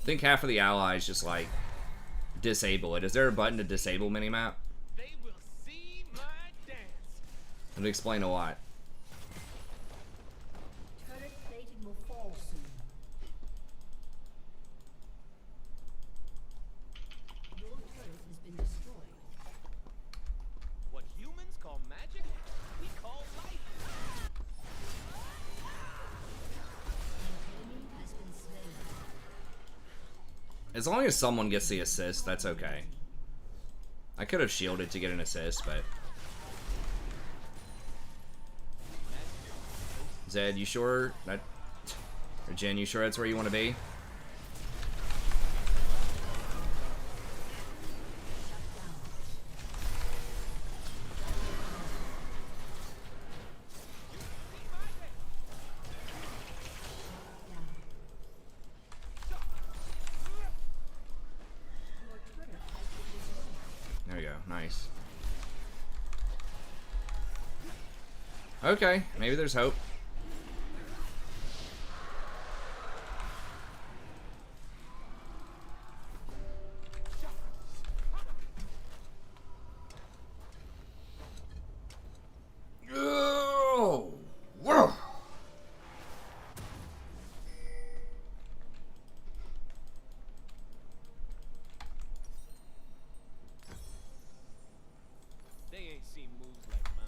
I think half of the allies just like disable it. Is there a button to disable minimap? They will see my dance. It'll explain a lot. Turret plating will fall soon. Your turret has been destroyed. What humans call magic, we call life. An enemy has been slain. As long as someone gets the assist, that's okay. I could have shielded to get an assist, but... Zed, you sure? That... Or Jen, you sure that's where you want to be? There we go. Nice. Okay, maybe there's hope. Oh! Whoa! They ain't seen moves like mine.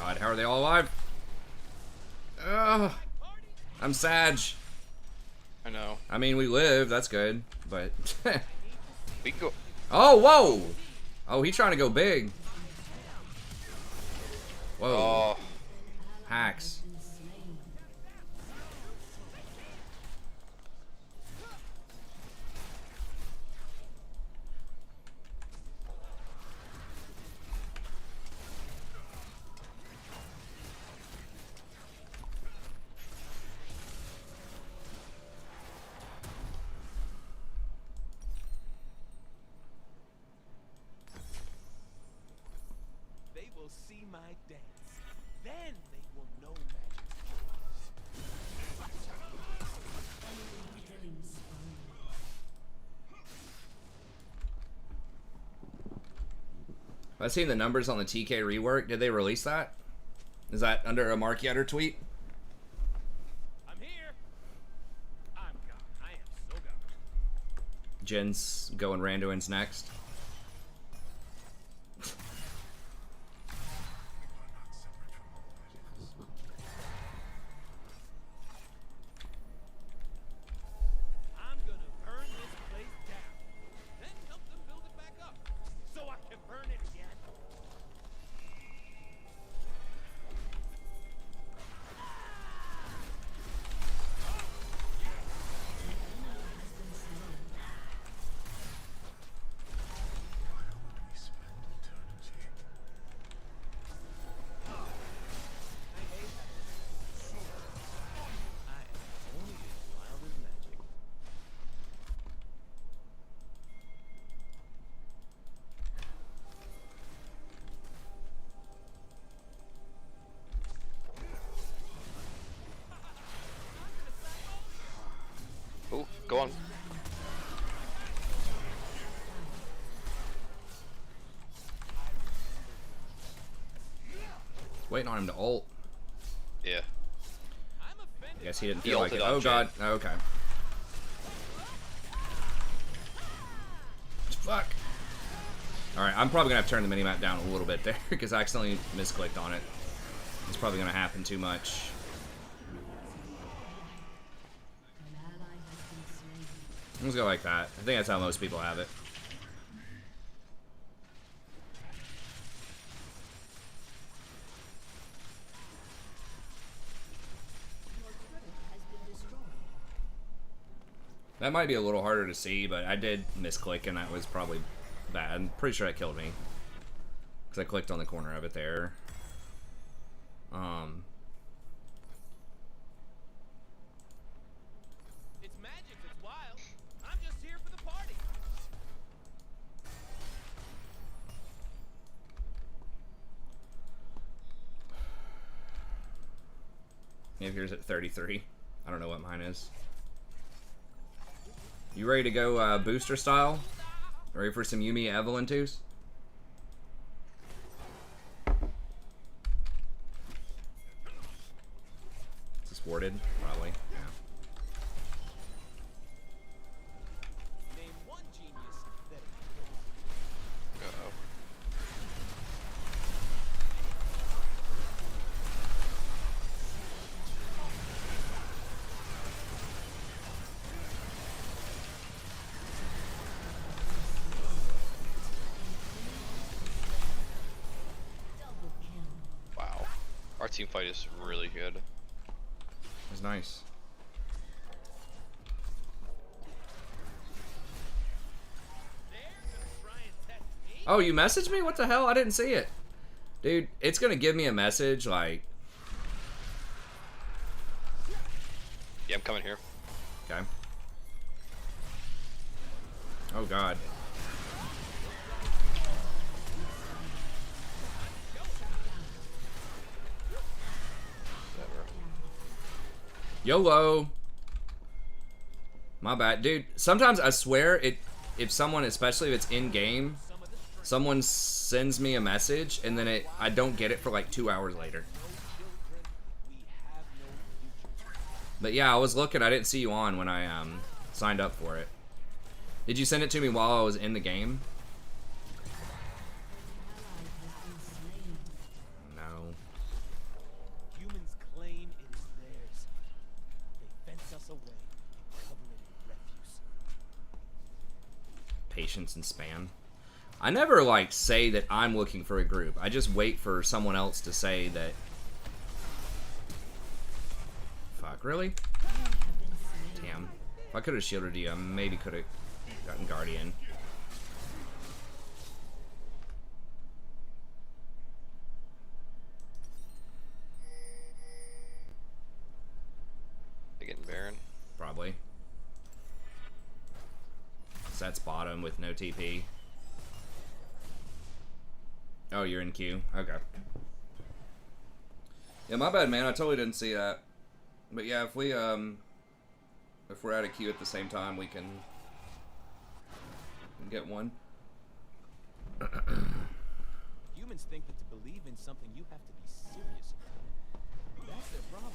God, how are they all alive? Ugh. I'm Sag. I know. I mean, we live. That's good. But... We can go. oh, whoa! Oh, he's trying to go big. Whoa. Oh, Hacks. They will see my dance. Then they will know magic's Killing spree. I've seen the numbers on the TK rework. Did they release that? Is that under a Mark Yetter tweet? I'm here. I'm gone. I am so gone. Jin's going Randuin's next. I'm gonna burn this place down. Then help them build it back up. So I can burn it again. I am only as wild as magic. ooh, go on. Waiting on him to ult. Yeah. I'm offended. I guess he didn't He feel like ulted it. on Oh god. Jin. Okay. Fuck. Alright, I'm probably gonna have to turn the minimap down a little bit there because I accidentally misclicked on it. It's probably gonna happen too much. An ally has been slain. Let's go like that. I think that's how most people have it. Your turret has been destroyed. That might be a little harder to see, but I did misclick and that was probably bad. I'm pretty sure that killed me. Because I clicked on the corner of it there. It's magic that's wild. I'm just here for the party. Yeah, here's at 33. I don't know what mine is. You ready to go booster style? Ready for some Yuumi Evelyn twos? Is this warded? Probably. Yeah. Name one genius that Uh-oh. Double kill. Wow. Our team fight is really good. It was nice. they're gonna try and test me. Oh, you messaged me? What the hell? I didn't see it. Dude, it's gonna give me a message like... Yeah, I'm coming here. Okay. Oh god. Whatever. YOLO. My bad. Dude, sometimes I swear it if someone, especially if it's in game, someone sends me a message and then I don't get it for like 2 hours later. But yeah, I was looking, I didn't see you on when I signed up for it. Did you send it to me while I was in the game? Ally has been slain. No. patience and spam. I never like say that I'm looking for a group. I just wait for someone else to say that. Fuck, really? Damn. If I could have shielded you, I maybe could have gotten Guardian. They getting Baron. Probably. That's bottom with no TP. Oh, you're in queue. Okay. Yeah, my bad, man. I totally didn't see that. But yeah, if we're out of queue at the same time, we can get one. Humans think that to believe in something, you have to be serious about it. That's their problem.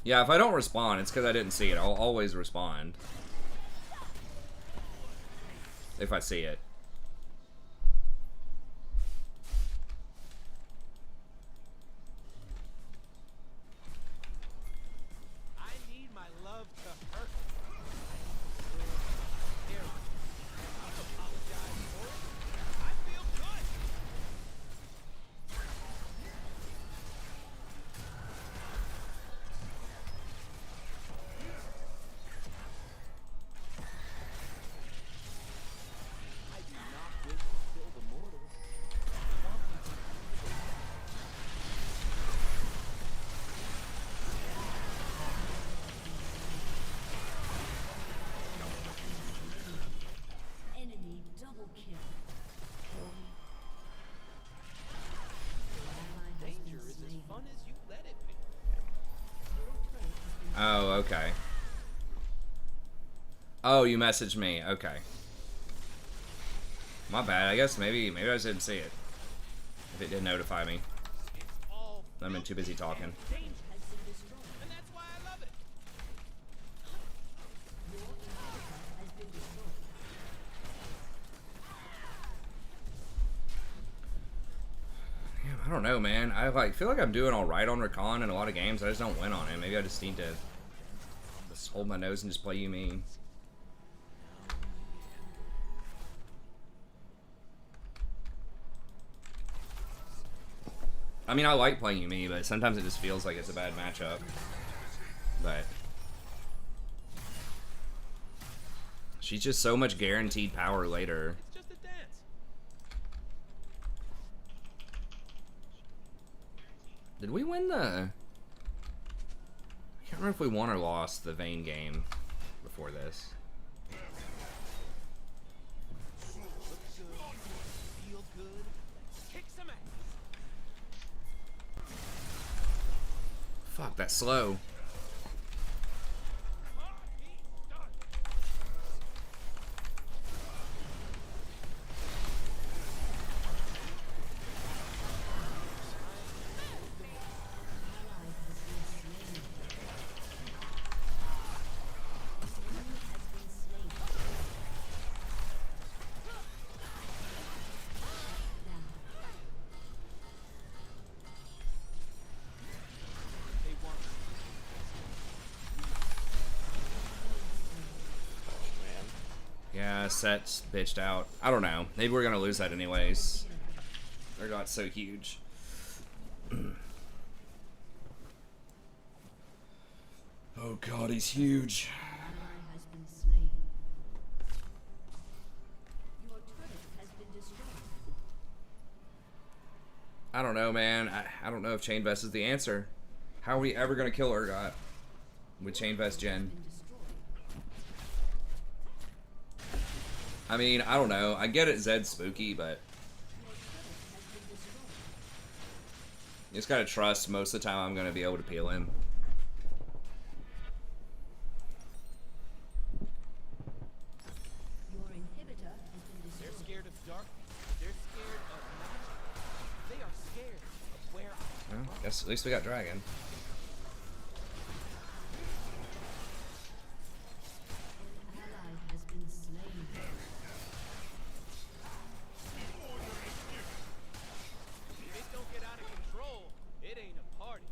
Yeah, if I don't respond, it's because I didn't see it. I'll always respond if I see it. I need my love to hurt. I apologize for it. I feel good. I do not wish to kill the mortals. Enemy double kill. Danger is as fun as you let it be. Oh, okay. Oh, you messaged me. Okay. My bad. I guess maybe I just didn't see it. If it did notify me. All I've been too busy talking. and that's why I love it. Damn, I don't know, man. I like feel like I'm doing all right on Rakan in a lot of games. I just don't win on it. Maybe I just need to just hold my nose and just play Yuumi. I mean, I like playing Yuumi, but sometimes it just feels like it's a bad matchup. But she's just so much guaranteed power later. It's just a dance. Did we win the... I can't remember if we won or lost the Vayne game before this. Look good. Feel good. Let's kick some ass. Fuck, that's slow. They want Man. Yeah, Set's bitched out. I don't know. Maybe we're gonna lose that anyways. They're not so huge. Oh god, he's huge. Ally has been slain. Your turret has been destroyed. I don't know, man. I don't know if Chain Vest is the answer. How are we ever gonna kill Urgot with Chain Vest Gen? Been destroyed. I mean, I don't know. I get it, Zed's spooky, but you just gotta trust most of the time I'm gonna be able to peel him. Your inhibitor has been They're destroyed. scared of dark. They're scared of magic. They are scared of where I Well, guess at least we got Dragon. An ally has been slain. If it don't get out of control, it ain't a party.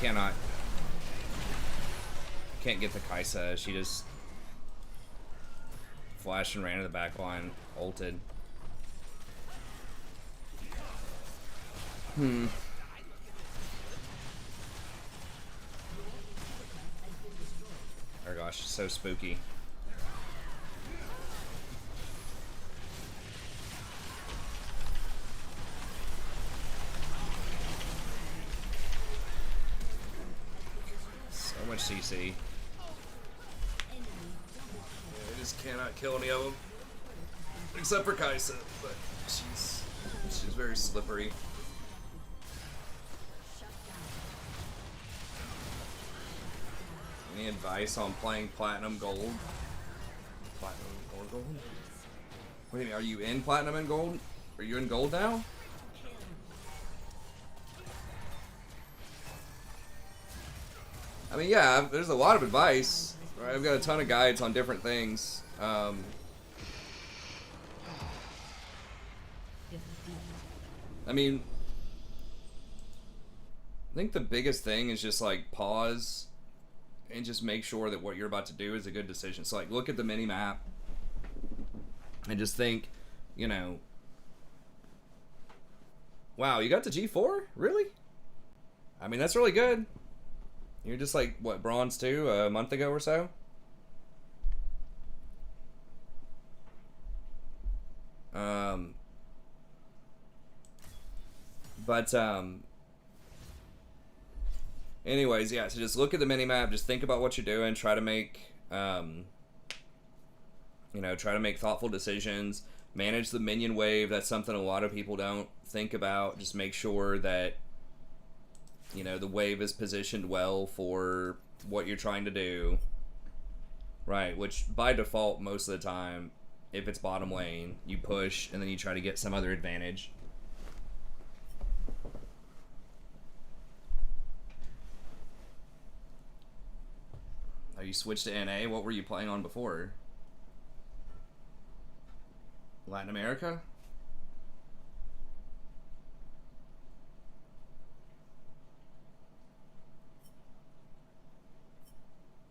cannot. Can't get the Kaisa. She just flashed and ran to the back line, ulted. Oh gosh, so spooky. So much CC. I just cannot kill any of them. Except for Kaisa, but she's very slippery. Any advice on playing Platinum Gold? Platinum or Gold? What do you mean, are you in Platinum and Gold? Are you in Gold now? I mean, yeah, there's a lot of advice. Right? I've got a ton of guides on different things. I mean, I think the biggest thing is just like pause and just make sure that what you're about to do is a good decision. So like look at the mini map and just think, you know, wow, you got to G4? Really? I mean, that's really good. You're just like, what, Bronze 2 a month ago or so? Anyways, yeah, so just look at the minimap, just think about what you're doing, try to make, you know, try to make thoughtful decisions, manage the minion wave. That's something a lot of people don't think about. Just make sure that, you know, the wave is positioned well for what you're trying to do. Right, which by default, most of the time, if it's bottom lane, you push and then you try to get some other advantage. Oh, you switched to NA? What were you playing on before? Latin America?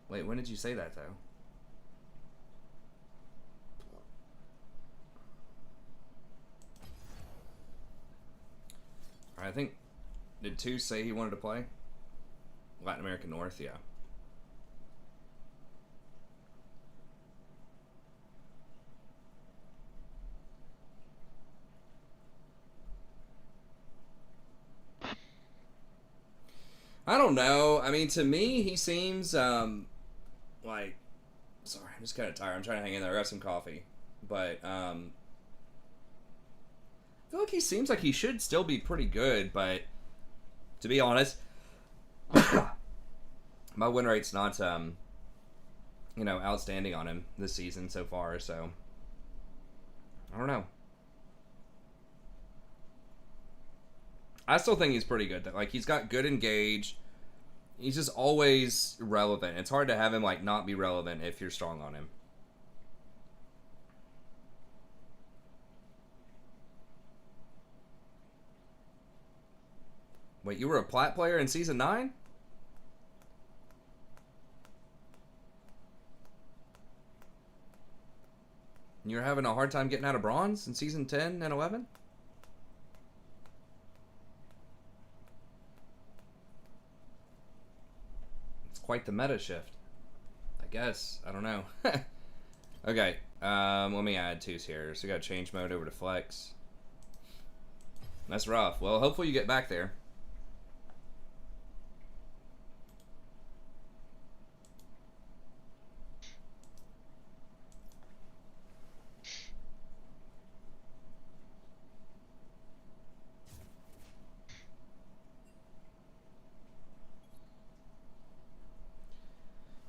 Wait, when did you say that, though? I think... Did 2 say he wanted to play? Latin America North, yeah. I don't know. I mean, to me, he seems, like... Sorry, I'm just kind of tired. I'm trying to hang in there. I got some coffee. But, I feel like he seems like he should still be pretty good, but... To be honest... my win rate's not, you know, outstanding on him this season so far, so... I don't know. I still think he's pretty good, though. Like, he's got good engage. He's just always relevant. It's hard to have him, like, not be relevant if you're strong on him. Wait, you were a plat player in Season 9? And you're having a hard time getting out of bronze in Season 10 and 11? Quite the meta shift, I guess. I don't know. Okay, let me add 2s here. So we got change mode over to flex. That's rough. Well, hopefully you get back there.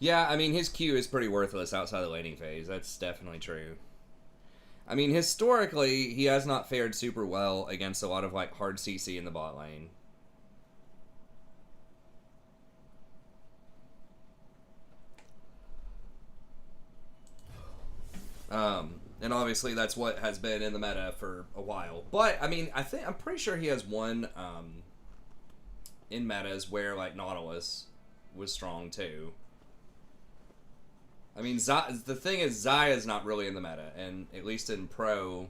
Yeah, I mean, his Q is pretty worthless outside the laning phase. That's definitely true. I mean, historically, he has not fared super well against a lot of, like, hard CC in the bot lane. And obviously that's what has been in the meta for a while. But, I mean, I'm pretty sure he has one, in metas where like Nautilus was strong too. I mean, the thing is, Zaya's not really in the meta, and at least in Pro,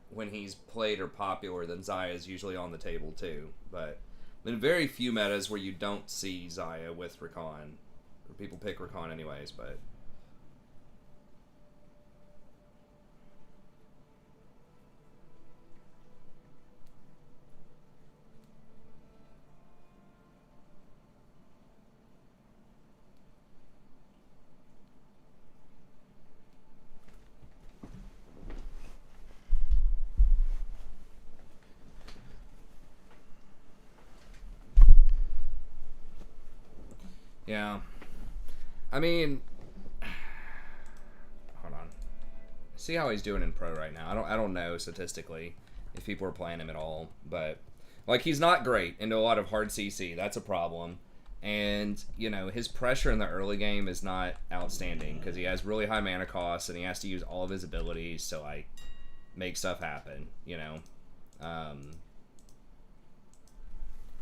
when he's played or popular, then Zaya's usually on the table too. But in very few metas where you don't see Zaya with Rakan, or people pick Rakan anyways, but... Yeah. I mean, hold on. See how he's doing in Pro right now. I don't know statistically if people are playing him at all, but like he's not great into a lot of hard CC. That's a problem. And, you know, his pressure in the early game is not outstanding because he has really high mana costs and he has to use all of his abilities to like make stuff happen, you know.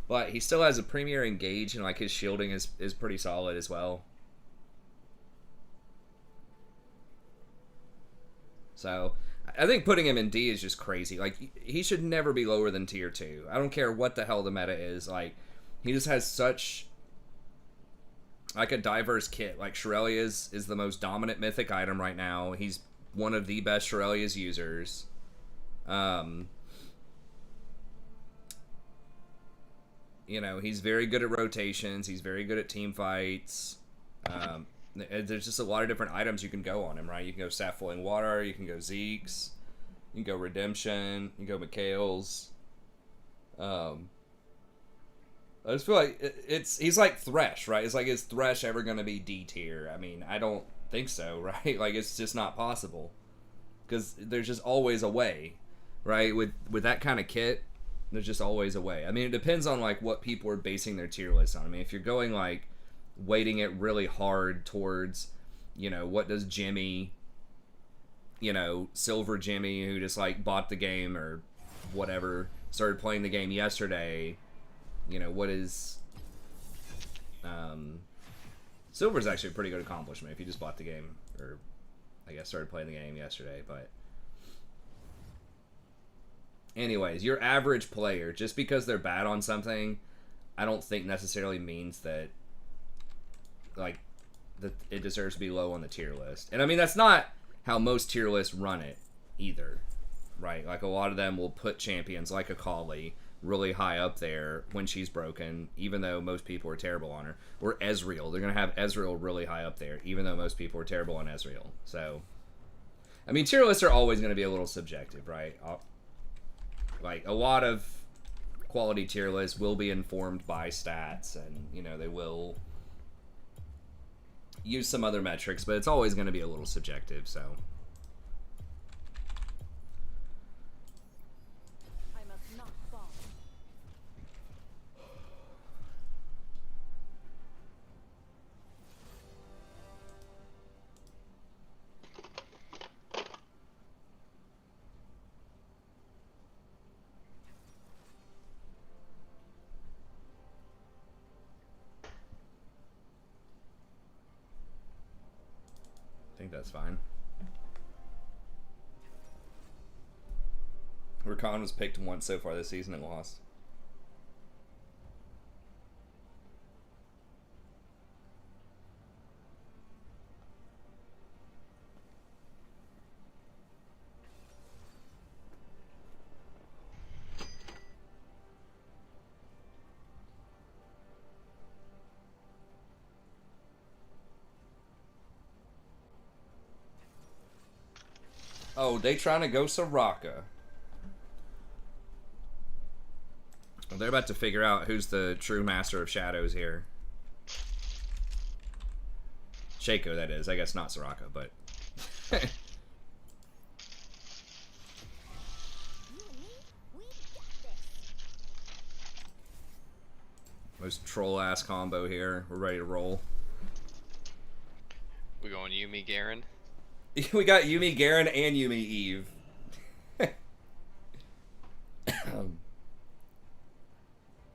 But he still has a premier engage, and like his shielding is pretty solid as well. So I think putting him in D is just crazy. Like he should never be lower than tier 2. I don't care what the hell the meta is. Like he just has such like a diverse kit. Like Shurelya's is the most dominant mythic item right now. He's one of the best Shurelya's users. You know, he's very good at rotations. He's very good at team fights. There's just a lot of different items you can go on him, right? You can go Sap Flowing Water. You can go Zeke's. You can go Redemption. You can go Mikhail's. I just feel like he's like Thresh, right? It's like, is Thresh ever going to be D tier? I mean, I don't think so, right? Like, it's just not possible. Because there's just always a way, right? With that kind of kit, there's just always a way. I mean, it depends on like what people are basing their tier list on. I mean, if you're going like weighting it really hard towards, you know, what does Jimmy, you know, Silver Jimmy, who just like bought the game or whatever, started playing the game yesterday, you know, what is Silver's actually a pretty good accomplishment if you just bought the game, or I guess started playing the game yesterday. But anyways, your average player, just because they're bad on something, I don't think necessarily means that like that it deserves to be low on the tier list. And I mean, that's not how most tier lists run it either, right? Like a lot of them will put champions like Akali really high up there when she's broken, even though most people are terrible on her. Or Ezreal, they're gonna have Ezreal really high up there, even though most people are terrible on Ezreal. So I mean, tier lists are always gonna be a little subjective, right? Like a lot of quality tier lists will be informed by stats, and you know, they will use some other metrics, but it's always going to be a little subjective. So I must not fall. I think that's fine. Rakan was picked once so far this season and lost. Oh, they trying to go Soraka. Well, they're about to figure out who's the true master of shadows here. Shaco, that is. I guess not Soraka, but... You and me, we got this. Most troll-ass combo here. We're ready to roll. We going Yuumi Garen? We got Yuumi Garen and Yuumi Eve.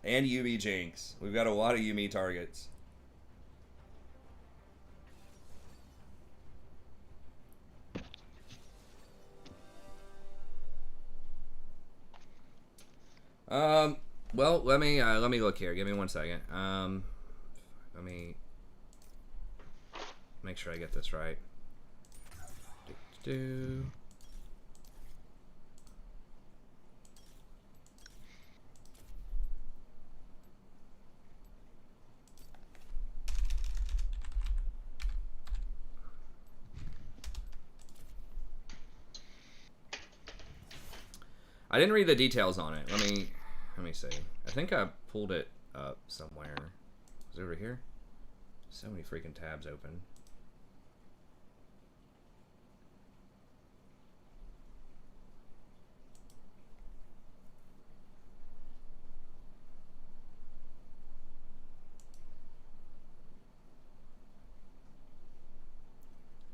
And Yuumi Jinx. We've got a lot of Yuumi targets. Well, let me look here. Give me 1 second. Let me make sure I get this right. Do. I didn't read the details on it. Let me see. I think I pulled it up somewhere. Is it over here? So many freaking tabs open.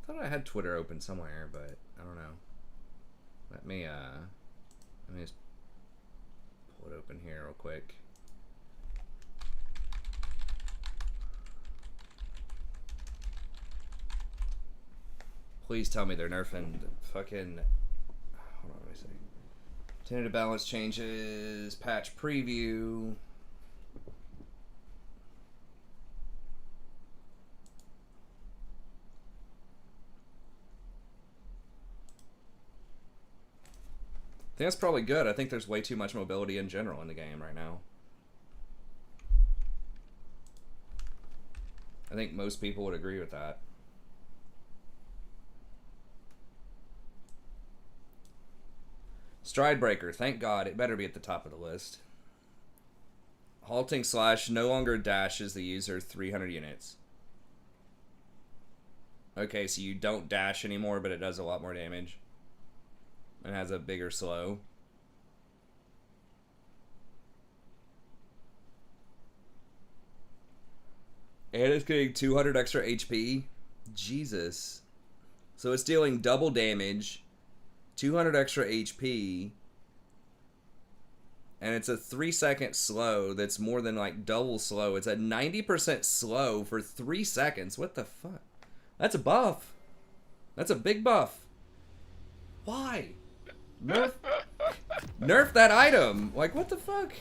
I thought I had Twitter open somewhere, but I don't know. Let me just pull it open here real quick. Please tell me they're nerfing fucking. Hold on, let me see. Tentative balance changes, patch preview. I think that's probably good. I think there's way too much mobility in general in the game right now. I think most people would agree with that. Stride Breaker, thank God. It better be at the top of the list. Halting Slash no longer dashes the user 300 units. Okay, so you don't dash anymore, but it does a lot more damage. And has a bigger slow. And it's getting 200 extra HP. Jesus. So it's dealing double damage, 200 extra HP, and it's a 3-second slow that's more than like double slow. It's a 90% slow for 3 seconds. What the fuck? That's a buff. That's a big buff. Why? Nerf that item. Like, what the fuck?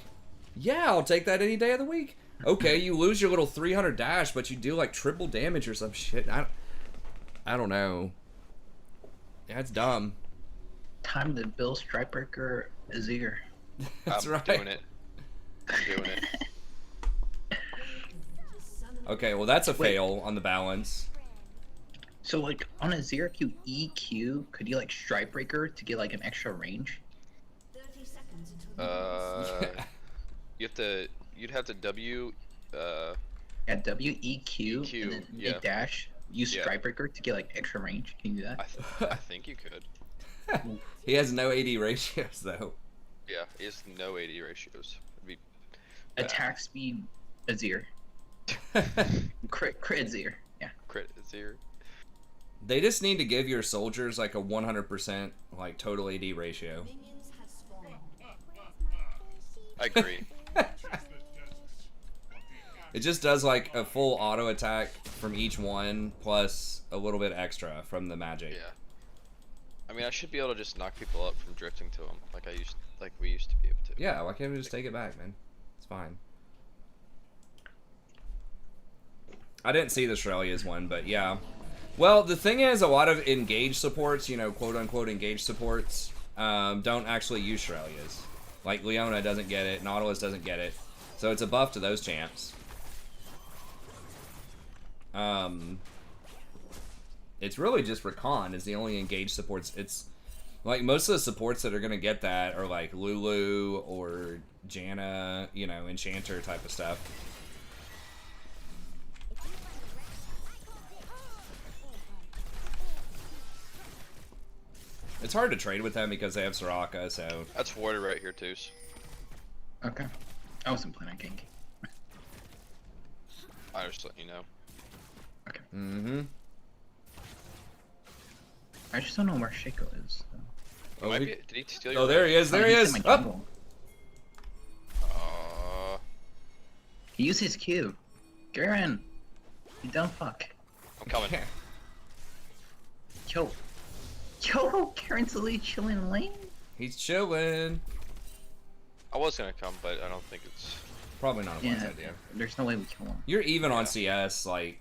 Yeah, I'll take that any day of the week. Okay, you lose your little 300 dash, but you do like triple damage or some shit. I don't know. Yeah, it's dumb. Time to build Stripebreaker Azir. That's I'm right. doing it. I'm doing it. Okay, well that's a fail on the balance. So like on Azir, if you EQ, could you like Stripebreaker to get like an extra range? 30 seconds until You'd have to W. Yeah, WEQ and then yeah. dash. Use Yeah. Stripebreaker to get like extra range. Can you do that? I think you could. He has no AD ratios though. Yeah, he has no AD ratios. It'd be bad. Attack speed Azir. Crit Azir. Yeah. Crit Azir. They just need to give your soldiers like a 100% like total AD ratio. minions have spawned. I agree. It just does like a full auto attack from each one plus a little bit extra from the magic. Yeah. I mean, I should be able to just knock people up from drifting to them, like we used to be able to. Yeah, why can't we just take it back, man? It's fine. I didn't see the Shrelia's one, but yeah. Well, the thing is, a lot of engaged supports, you know, quote-unquote engaged supports, don't actually use Shrelia's. Like, Leona doesn't get it, Nautilus doesn't get it. So it's a buff to those champs. It's really just Rakan is the only engaged supports. It's like most of the supports that are gonna get that are like Lulu or Janna, you know, Enchanter type of stuff. It's hard to trade with them because they have Soraka, so... That's Warder right here, too. Okay. I wasn't planning on ganking. I just let you know. Okay. Mm-hmm. I just don't know where Shaco is. So. Oh, Did he steal your oh, there he is, there he he's is! in my Up! jungle. He used his Q. Garen, you dumb fuck. I'm coming. Yo. Yo, Garen's literally chilling in lane. He's chilling. I was gonna come, but I don't think it's. Probably not a wise Yeah, idea. there's no way we kill him. You're even on Yeah. CS, like.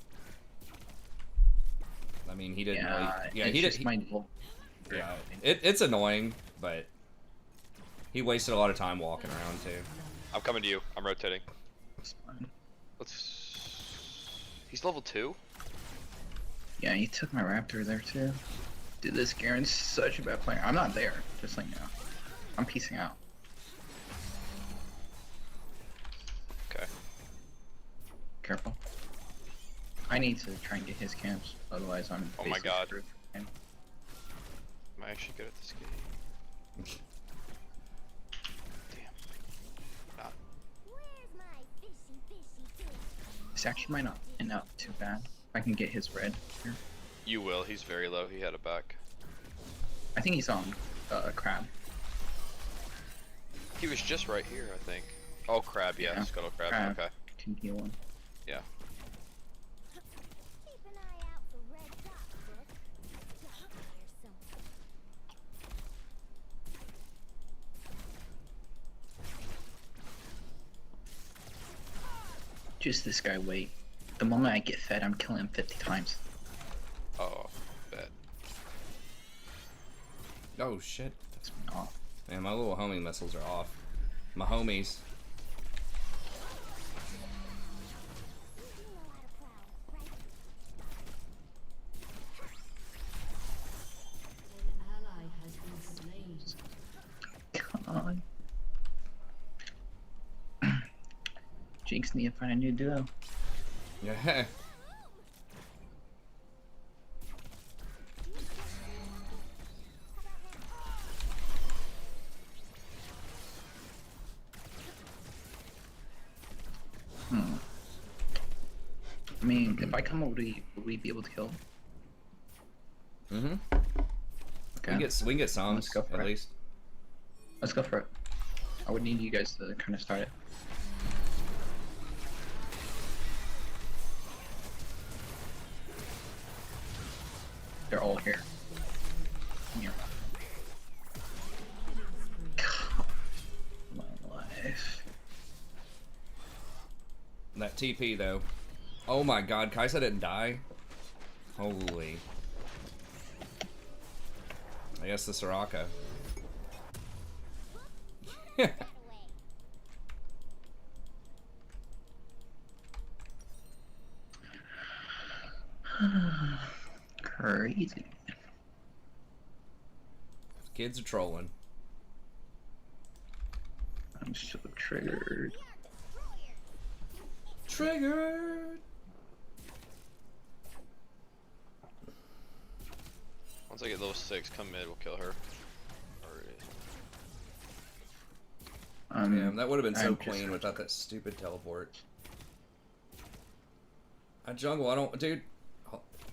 I mean, he didn't Yeah, really. Yeah, it's he just did. my little. Yeah, it's annoying, but he wasted a lot of time walking around too. I'm coming to you. I'm rotating. It's fine. Let's. He's level 2. Yeah, he took my Raptor there too. Dude, this Garen's such a bad player. I'm not there, just like now. I'm piecing out. Okay. Careful. I need to try and get his camps, otherwise I'm Oh my basically God. screwed. And Am I actually good at this game? Damn. Not. this actually might not end up too bad. If I can get his red here. You will. He's very low. He had a back. I think he's on crab. He was just right here, I think. Oh, crab. Yeah, Yeah, scuttle crab. crab. Okay. Can heal him. Yeah. Just this guy wait. The moment I get fed, I'm killing him 50 times. Oh, bet. Oh shit! That's me off. Man, my little homing missiles are off. My homies. An ally has been slain. Come on. Jinx need to find a new duo. Yeah. I mean, if I come over, would we be able to kill him? Mhm. Okay. We can get some Let's go for at it. least. Let's go for it. I would need you guys to kind of start it. They're all here. Come here. God, my life. That TP though. Oh my God, Kaisa didn't die. Holy. I guess the Soraka. Crazy. Kids are trolling. I'm so triggered. Triggered. Once I get level 6, come mid, we'll kill her. Alright. Damn, that would have been so I'm clean just- without that stupid teleport. At jungle, I don't, dude.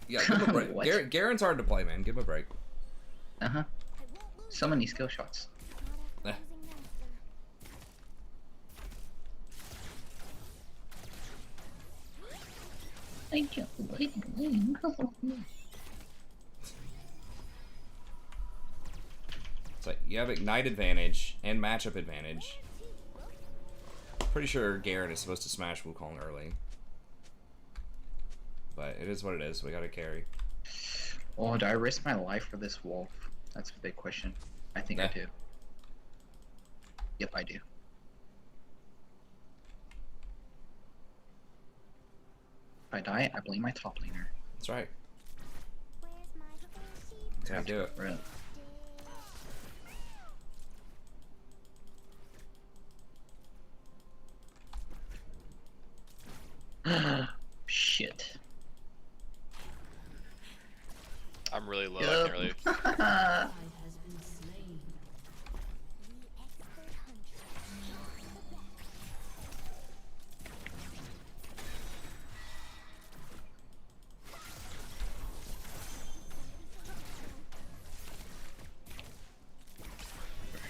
Yeah, give him a break. What? Garen's hard to play, man. Give him a break. Uh-huh. So many skill shots. Eh. It's like you have ignite advantage and matchup advantage. Pretty sure Garen is supposed to smash Wukong early. But it is what it is. We gotta carry. Oh, do I risk my life for this wolf? That's a big question. I think I Nah. do. Yep, I do. If I die, I blame my top laner. That's right. That's how you do it. Right. Shit. I'm really low, I can't really. Ally has been slain.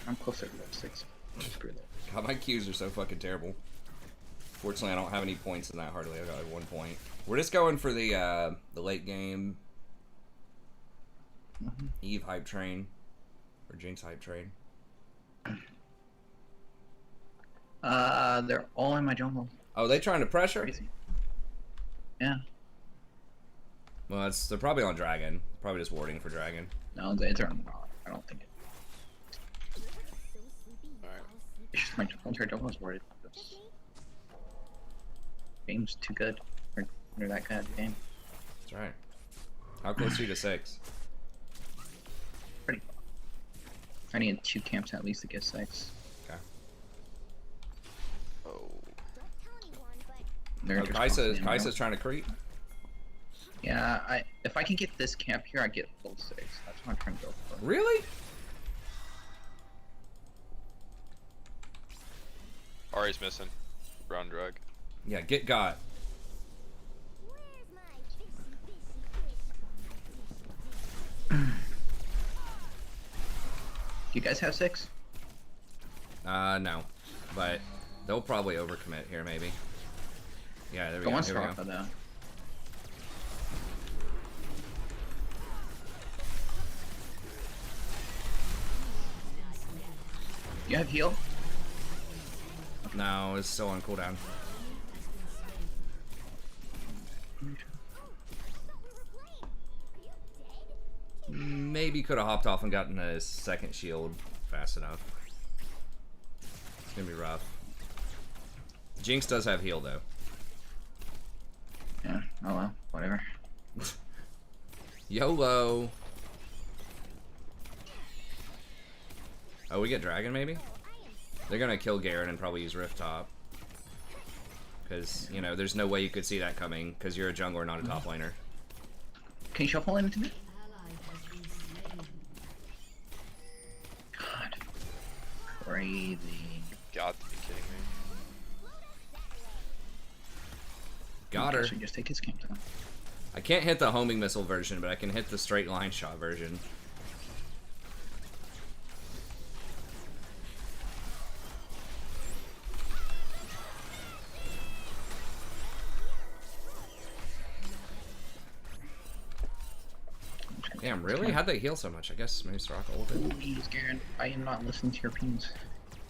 I'm closer to level 6. Screw that. God, my Qs are so fucking terrible. Fortunately, I don't have any points in that hardly. I got like 1 point. We're just going for the late game Eve hype train or Jinx hype train. They're all in my jungle. Oh, they trying to pressure? Crazy. Yeah. Well, they're probably on Dragon. Probably just warding for Dragon. No, it's not. I don't think it. Alright. It's just my entire jungle's worded. Game's too good. They're that kind of game. That's right. How close are you to 6? Pretty far. I need 2 camps at least to get 6. Okay. Oh. They're Oh, just constantly in my Kai'Sa's trying to creep. Yeah, if I can get this camp here, I get full 6. That's what I'm trying to go for. Really? Ari's missing. Brown drug. Yeah, get got. Do you guys have 6? No. But they'll probably overcommit here, maybe. Yeah, there we Go go. on Here we go. Straka though. You have heal? No, it's still on cooldown. Maybe could have hopped off and gotten a second shield fast enough. It's gonna be rough. Jinx does have heal though. Yeah, oh well, whatever. YOLO. Oh, we get Dragon maybe? They're gonna kill Garen and probably use Rift Top. Because, you know, there's no way you could see that coming, because you're a jungler, not a top laner. Can you shuffle into me? Ally has been slain. God. Crazy. Got to be kidding me. Got her. Okay, so just take his camp down. I can't hit the homing missile version, but I can hit the straight line shot version. Damn, really? How'd they heal so much? I guess maybe Straka ulted. Please, Garen, I am not listening to your opinions.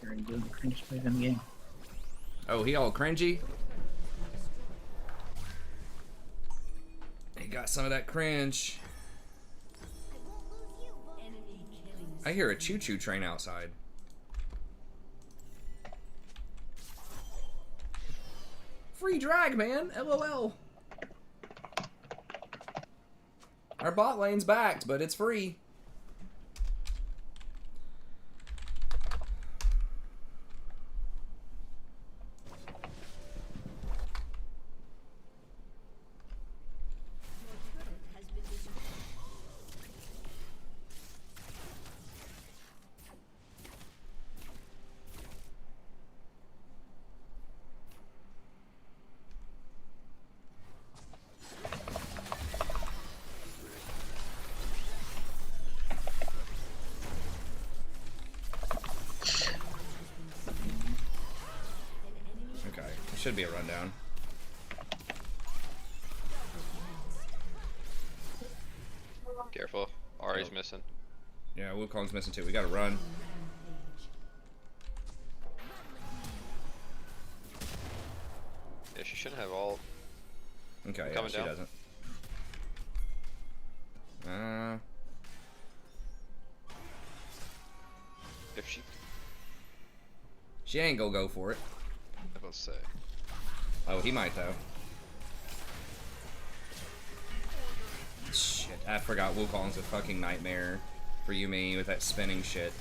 You're a good cringe player in the game. Oh, he all cringy? He got some of that cringe. Enemy killing. I hear a choo-choo train outside. Free drag, man! LOL. Our bot lane's backed, but it's free. Your turret has been destroyed. Okay, it should be a rundown. Careful. Ari's missing. Yeah, Wukong's missing too. We gotta run. Yeah, she shouldn't have all. Okay, yeah, Coming she down. doesn't. If she. She ain't gonna go for it. I will say. Oh, he might though. Shit, I forgot Wukong's a fucking nightmare for Yuumi with that spinning shit.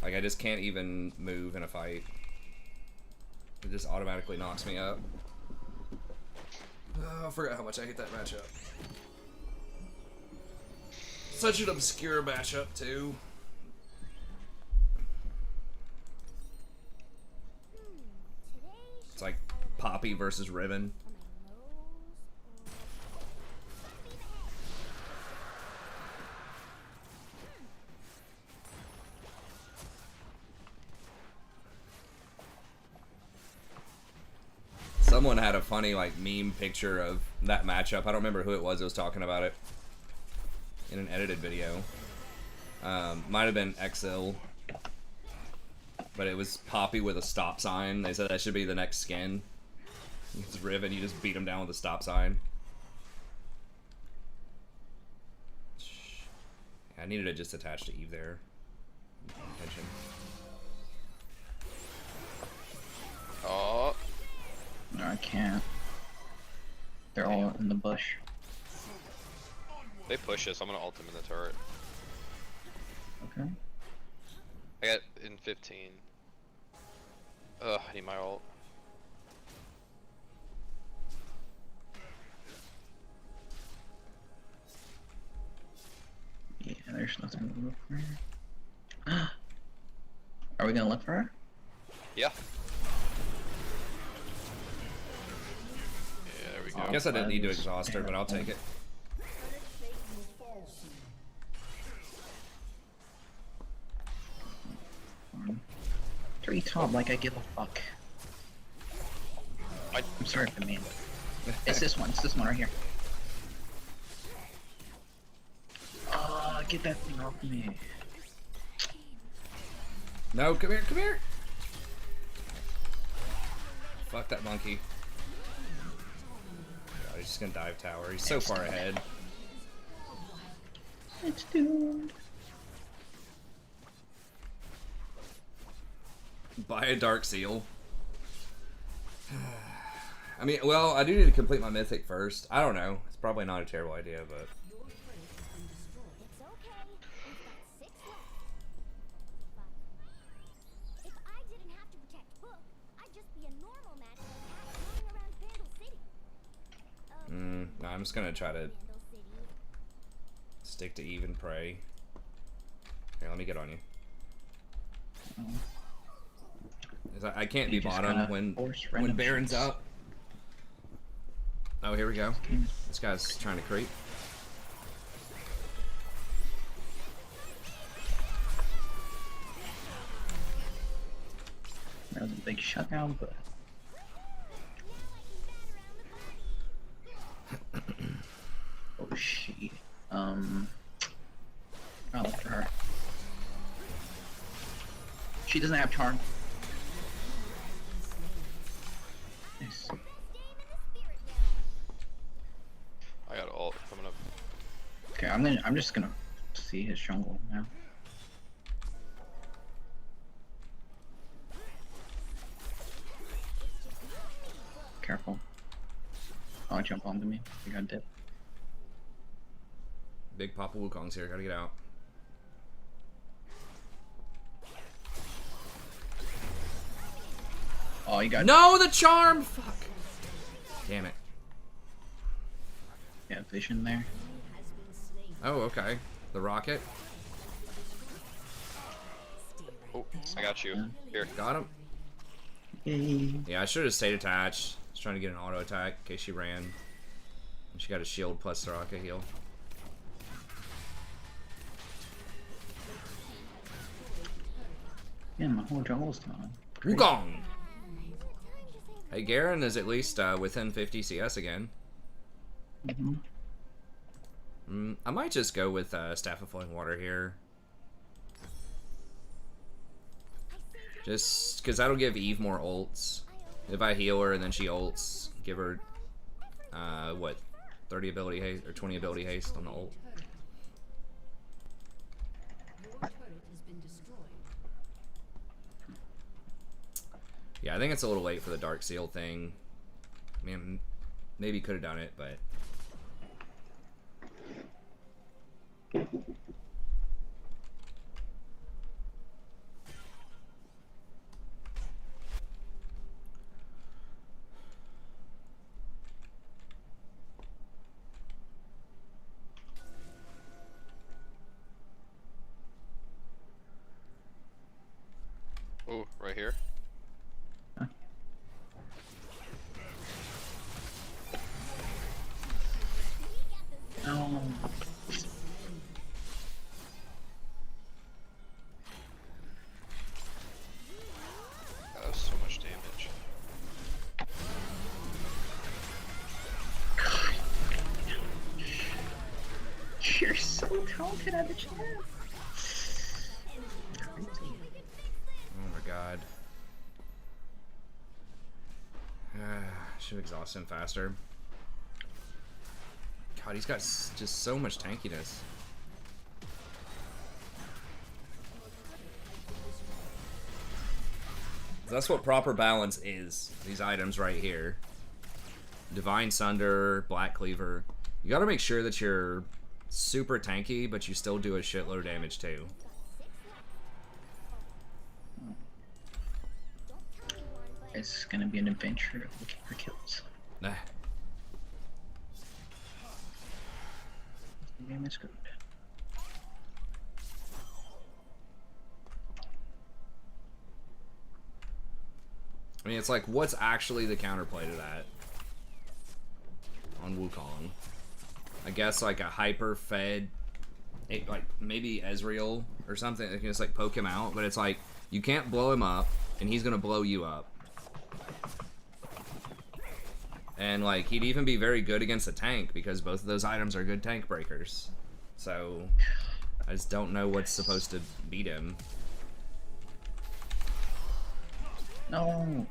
Like, I just can't even move in a fight. It just automatically knocks me up. Oh, I forgot how much I hate that matchup. Such an obscure matchup, too. It's like Poppy versus Riven. Someone had a funny like meme picture of that matchup. I don't remember who it was that was talking about it in an edited video. Might have been XL, but it was Poppy with a stop sign. They said that should be the next skin. It's Riven, you just beat him down with a stop sign. I needed to just attach to Eve there. Attention. Oh, No, I can't. They're all in the bush. they push us. I'm gonna ult him in the turret. Okay. I got in 15. Ugh, I need my ult. Yeah, there's nothing to look for here. Are we gonna look for her? Yeah. Yeah, there we go. I guess I didn't need to exhaust her, but I'll take it. Tree top like I give a fuck. I'm sorry for me. It's this one. It's this one right here. Get that thing off me. No, come here, come here! Fuck that monkey. God, he's just gonna dive tower. He's so far ahead. It's doomed. Buy a Dark Seal. I mean, well, I do need to complete my Mythic first. I don't know. It's probably not a terrible idea, but... It's okay. We've got 6 left. But if I didn't have to protect Hook, I'd just be a normal match roaming around Vandal City. No, I'm just gonna try to Vandal City. stick to Eve and pray. Here, let me get on you. 'Cause I can't be You just bottom gotta when force random Baron's shots. up. Oh, here we go. This guy's trying to creep. That was a big shutdown, but oh shit. I'll look for her. She doesn't have charm. Nice. I got ult coming up. Okay, I'm just gonna see his jungle now. Careful. Oh, jump onto me. You got dip. Big Papa Wukong's here. Gotta get out. Oh, you got No, the charm! Fuck. Damn it. yeah, vision there. Oh, okay. The rocket. Oh, I got you. Here. Got him. Yay. Yeah, I should have stayed attached. I was trying to get an auto attack in case she ran. And she got a shield plus the rocket heal. Yeah, my whole jungle's gone. Great. Wukong! Hey, Garen is at least within 50 CS again. I might just go with Staff of Flowing Water here. Just because that'll give Eve more ults. If I heal her and then she ults, give her, what, 30 ability haste, or 20 ability haste on the ult. Your turret has been destroyed. Yeah, I think it's a little late for the Dark Seal thing. I mean, maybe could have done it, but... Oh, right here. No. That was so much damage. so talented at the chat. Oh my god. Should exhaust him faster. God, he's got just so much tankiness. That's what proper balance is. These items right here. Divine Sunder, Black Cleaver. You gotta make sure that you're super tanky, but you still do a shitload of damage too. It's gonna be an adventure of looking for kills. Nah. The game is good. I mean, it's like, what's actually the counterplay to that? On Wukong. I guess like a hyper-fed, like maybe Ezreal or something that can just like poke him out, but it's like, you can't blow him up, and he's gonna blow you up. And like, he'd even be very good against a tank, because both of those items are good tank breakers. So, I just don't know what's supposed to beat him. No.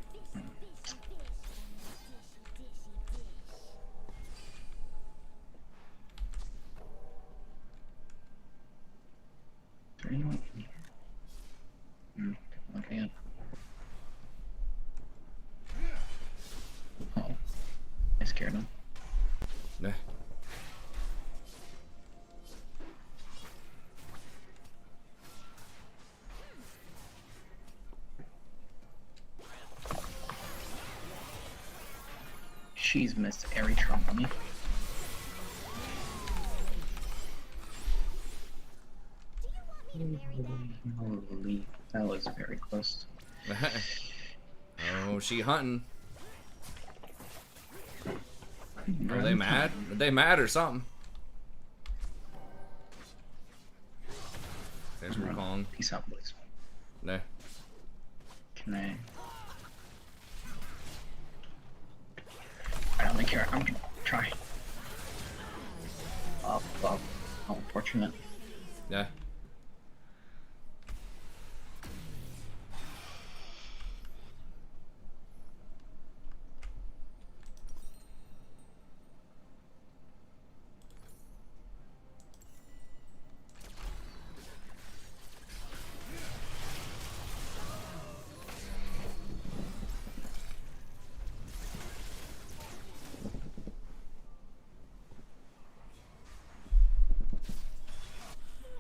Is there anyone in here? Okay. Oh. I scared him. Nah. She's missed every trump on me. Holy, that was very close. Oh, she hunting. Are they mad? Are they mad or something? There's Wukong. Peace out, boys. Nah. Can I don't care. I'm gonna try. Oh, how unfortunate. Yeah.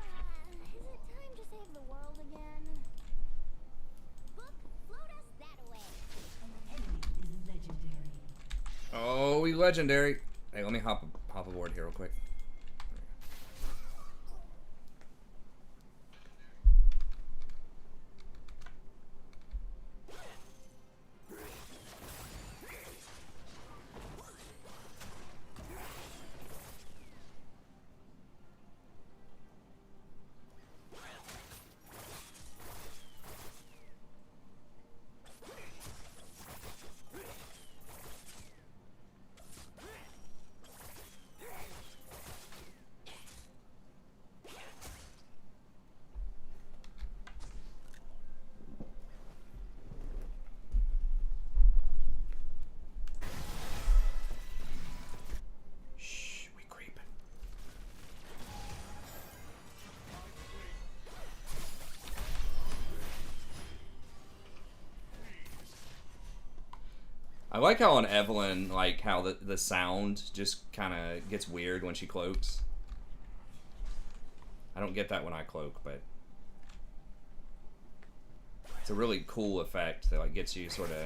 Is it time to save the world again? Book, float us that way. Oh, we legendary. Hey, let me hop aboard here real quick. Shh, we creeping. I like how on Evelyn, like how the sound just kind of gets weird when she cloaks. I don't get that when I cloak, but it's a really cool effect that like gets you sort of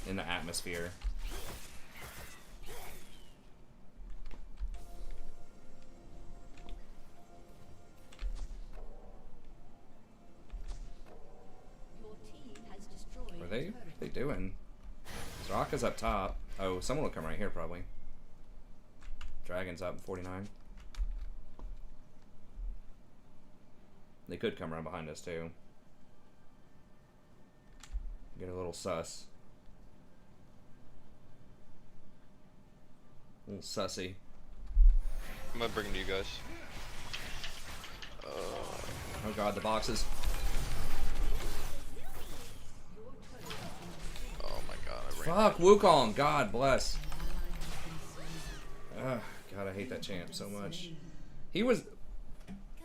in the atmosphere. What are they doing? Soraka's up top. Oh, someone will come right here probably. Dragon's up 49. They could come around behind us too. Get a little sus. A little sussy. I'm gonna bring it to you guys. Oh god, the boxes. Oh my god, I ran. Fuck, Wukong, God bless. Ugh, God, I hate that champ so much. He was...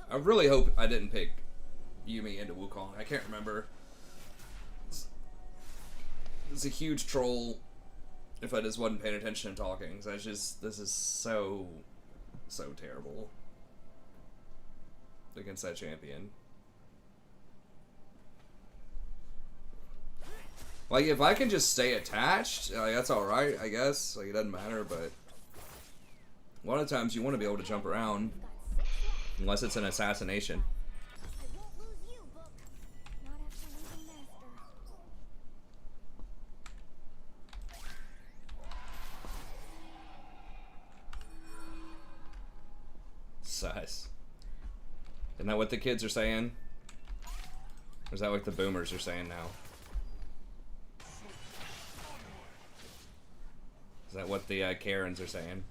I really hope I didn't pick Yuumi into Wukong. I can't remember. It's a huge troll if I just wasn't paying attention and talking. 'Cause I just... This is so terrible against that champion. Like, if I can just stay attached, that's alright, I guess. Like, it doesn't matter, but... A lot of times you want to be able to jump around. Unless it's an assassination. I won't lose you, Book. Not after losing Master. Sus. Isn't that what the kids are saying? Or is that what the boomers are saying now? Is that what the Karens are saying?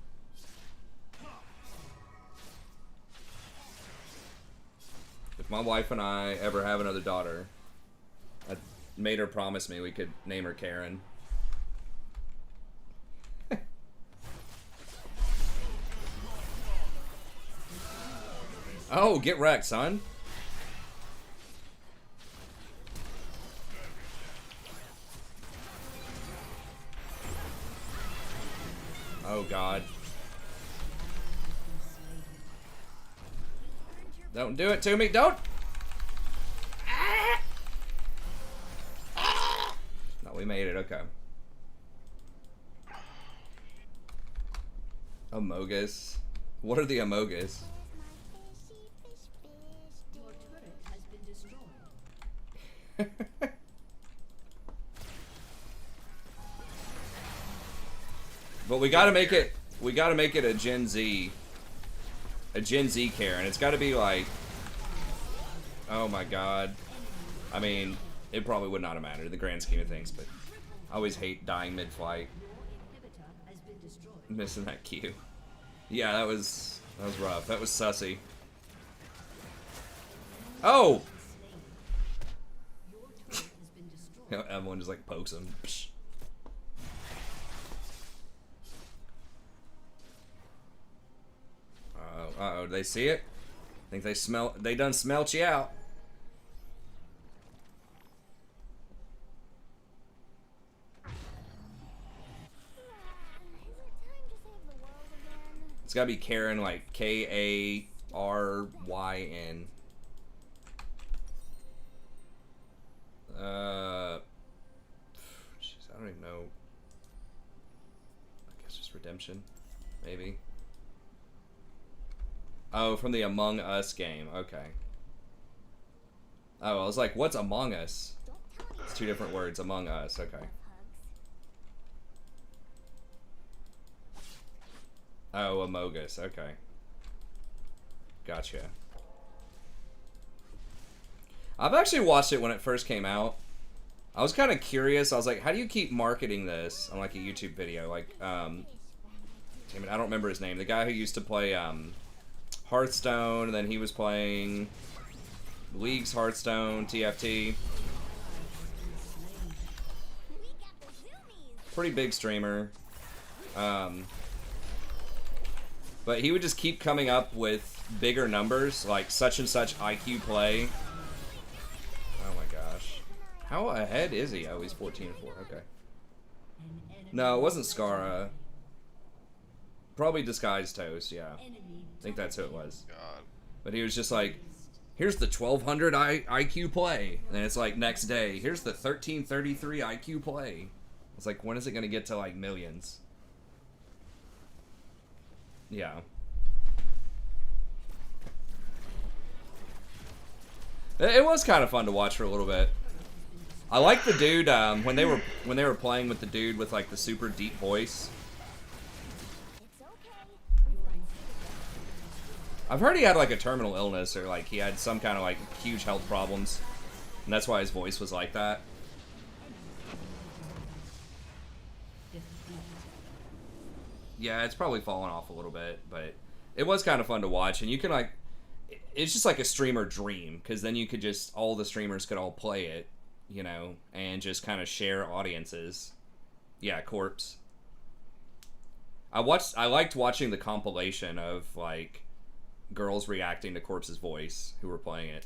If my wife and I ever have another daughter, I made her promise me we could name her Karen. Oh, get wrecked, son. Oh, God. Don't do it to me. Don't. No, we made it. Okay. Amogus. What are the Amogus? Your turret has been destroyed. But we gotta make it. We gotta make it a Gen Z. A Gen Z Karen. It's gotta be like. Oh my god. I mean, it probably would not have mattered in the grand scheme of things, but I always hate dying mid-flight. Inhibitor has been destroyed. Missing that Q. Yeah, that was rough. That was sussy. Oh! Your turret has been destroyed. Everyone just like pokes him. Psh. Uh-oh, do they see it? Think they smell, they done smelt you out. Is it time to save the world again? It's gotta be Karen, like Karyn. Jeez, I don't even know. I guess just Redemption, maybe. Oh, from the Among Us game. Okay. Oh, I was like, what's Among Us? Don't tell me It's two different words. Among Us. Okay. hugs. Oh, Amogus. Okay. Gotcha. I've actually watched it when it first came out. I was kind of curious. I was like, how do you keep marketing this on like a YouTube video? Like, damn it, I don't remember his name. The guy who used to play Hearthstone, and then he was playing League's Hearthstone, TFT. We got the zoomies. Pretty big streamer. But he would just keep coming up with bigger numbers, like such and such IQ play. Oh my gosh. How ahead is he? Oh, he's 14-4. Okay. No, it wasn't Scara. Probably Disguised Toast, yeah. I think that's who it was. God. But he was just like, here's the 1200 IQ play. And it's like next day, here's the 1333 IQ play. It's like, when is it going to get to like millions? Yeah. It was kind of fun to watch for a little bit. I like the dude when they were playing with the dude with like the super deep voice. It's okay. I've heard he had like a terminal illness or like he had some kind of like huge health problems, and that's why his voice was like that. Yeah, it's probably fallen off a little bit, but It was kind of fun to watch, and you can like, it's just like a streamer dream, because then you could just, all the streamers could all play it, you know, and just kind of share audiences. Yeah, Corpse. I liked watching the compilation of like girls reacting to Corpse's voice who were playing it.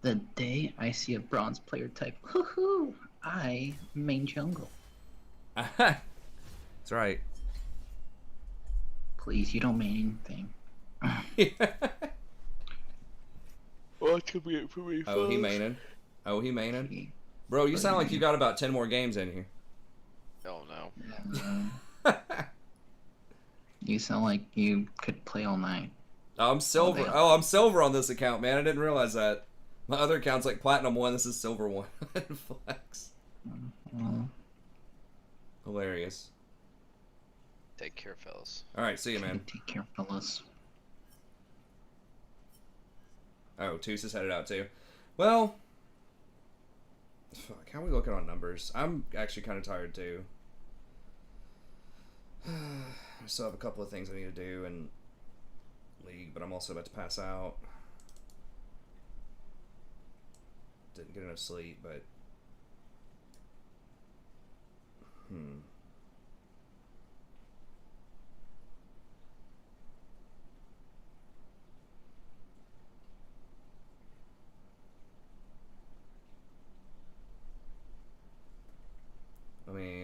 The day I see a bronze player type, hoo-hoo, I main jungle. That's right. Please, you don't main anything. What could be it for me? Oh, he maining. Oh, he maining. Bro, you sound like you got about 10 more games in here. Oh no. You sound like you could play all night. I'm silver. Oh, I'm silver on this account, man. I didn't realize that. My other account's like platinum 1. This is silver 1. Flex. Hilarious. Take care, fellas. All right, see you, man. Take care, fellas. Oh, Toos is headed out too. Well, fuck. How are we looking on numbers? I'm actually kind of tired too. I still have a couple of things I need to do in League, but I'm also about to pass out. Didn't get enough sleep, but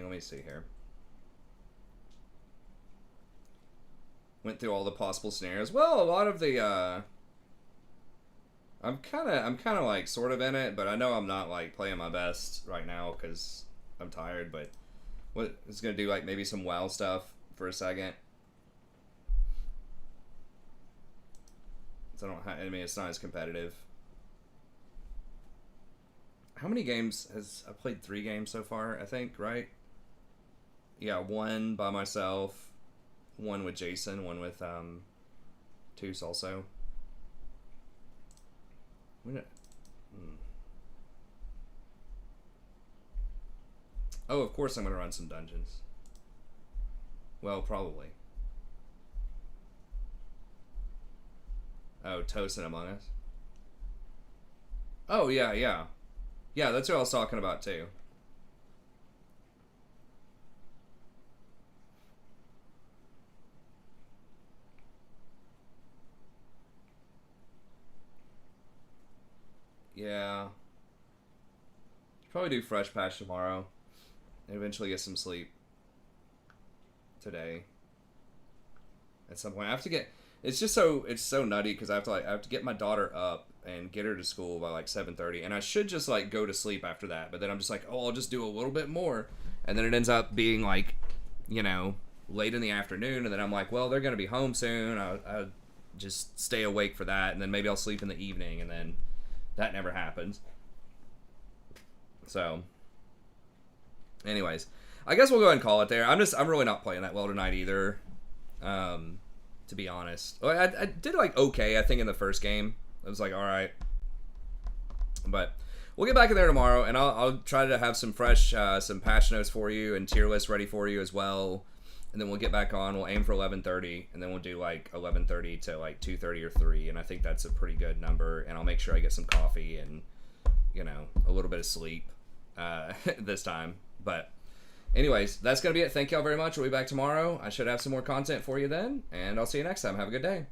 let me see here. Went through all the possible scenarios. Well, a lot of the I'm kind of like sort of in it, but I know I'm not like playing my best right now because I'm tired. But what is gonna do like maybe some WoW stuff for a second. So I mean, it's not as competitive. How many games I played? 3 games so far, I think, right? Yeah, 1 by myself, 1 with Jason, 1 with Toos also. Oh, of course I'm gonna run some dungeons. Well, probably. Oh, Toast and Among Us. Oh yeah, yeah. Yeah, that's what I was talking about too. Yeah. Probably do Fresh Patch tomorrow. And eventually get some sleep today. At some point. I have to get it's so nutty because I have to get my daughter up and get her to school by like 7:30, and I should just like go to sleep after that, but then I'm just like, oh, I'll just do a little bit more, and then it ends up being like, you know, late in the afternoon, and then I'm like, well, they're gonna be home soon. I'll just stay awake for that, and then maybe I'll sleep in the evening, and then that never happens. So, anyways, I guess we'll go ahead and call it there. I'm really not playing that well tonight either, to be honest. I did like okay, I think, in the first game. It was like, all right. But we'll get back in there tomorrow, and I'll try to have some fresh, some patch notes for you and tier lists ready for you as well. And then we'll get back on. We'll aim for 11:30, and then we'll do like 11:30 to like 2:30 or 3, and I think that's a pretty good number. And I'll make sure I get some coffee and, you know, a little bit of sleep this time. But anyways, that's going to be it. Thank y'all very much. We'll be back tomorrow. I should have some more content for you then, and I'll see you next time. Have a good day.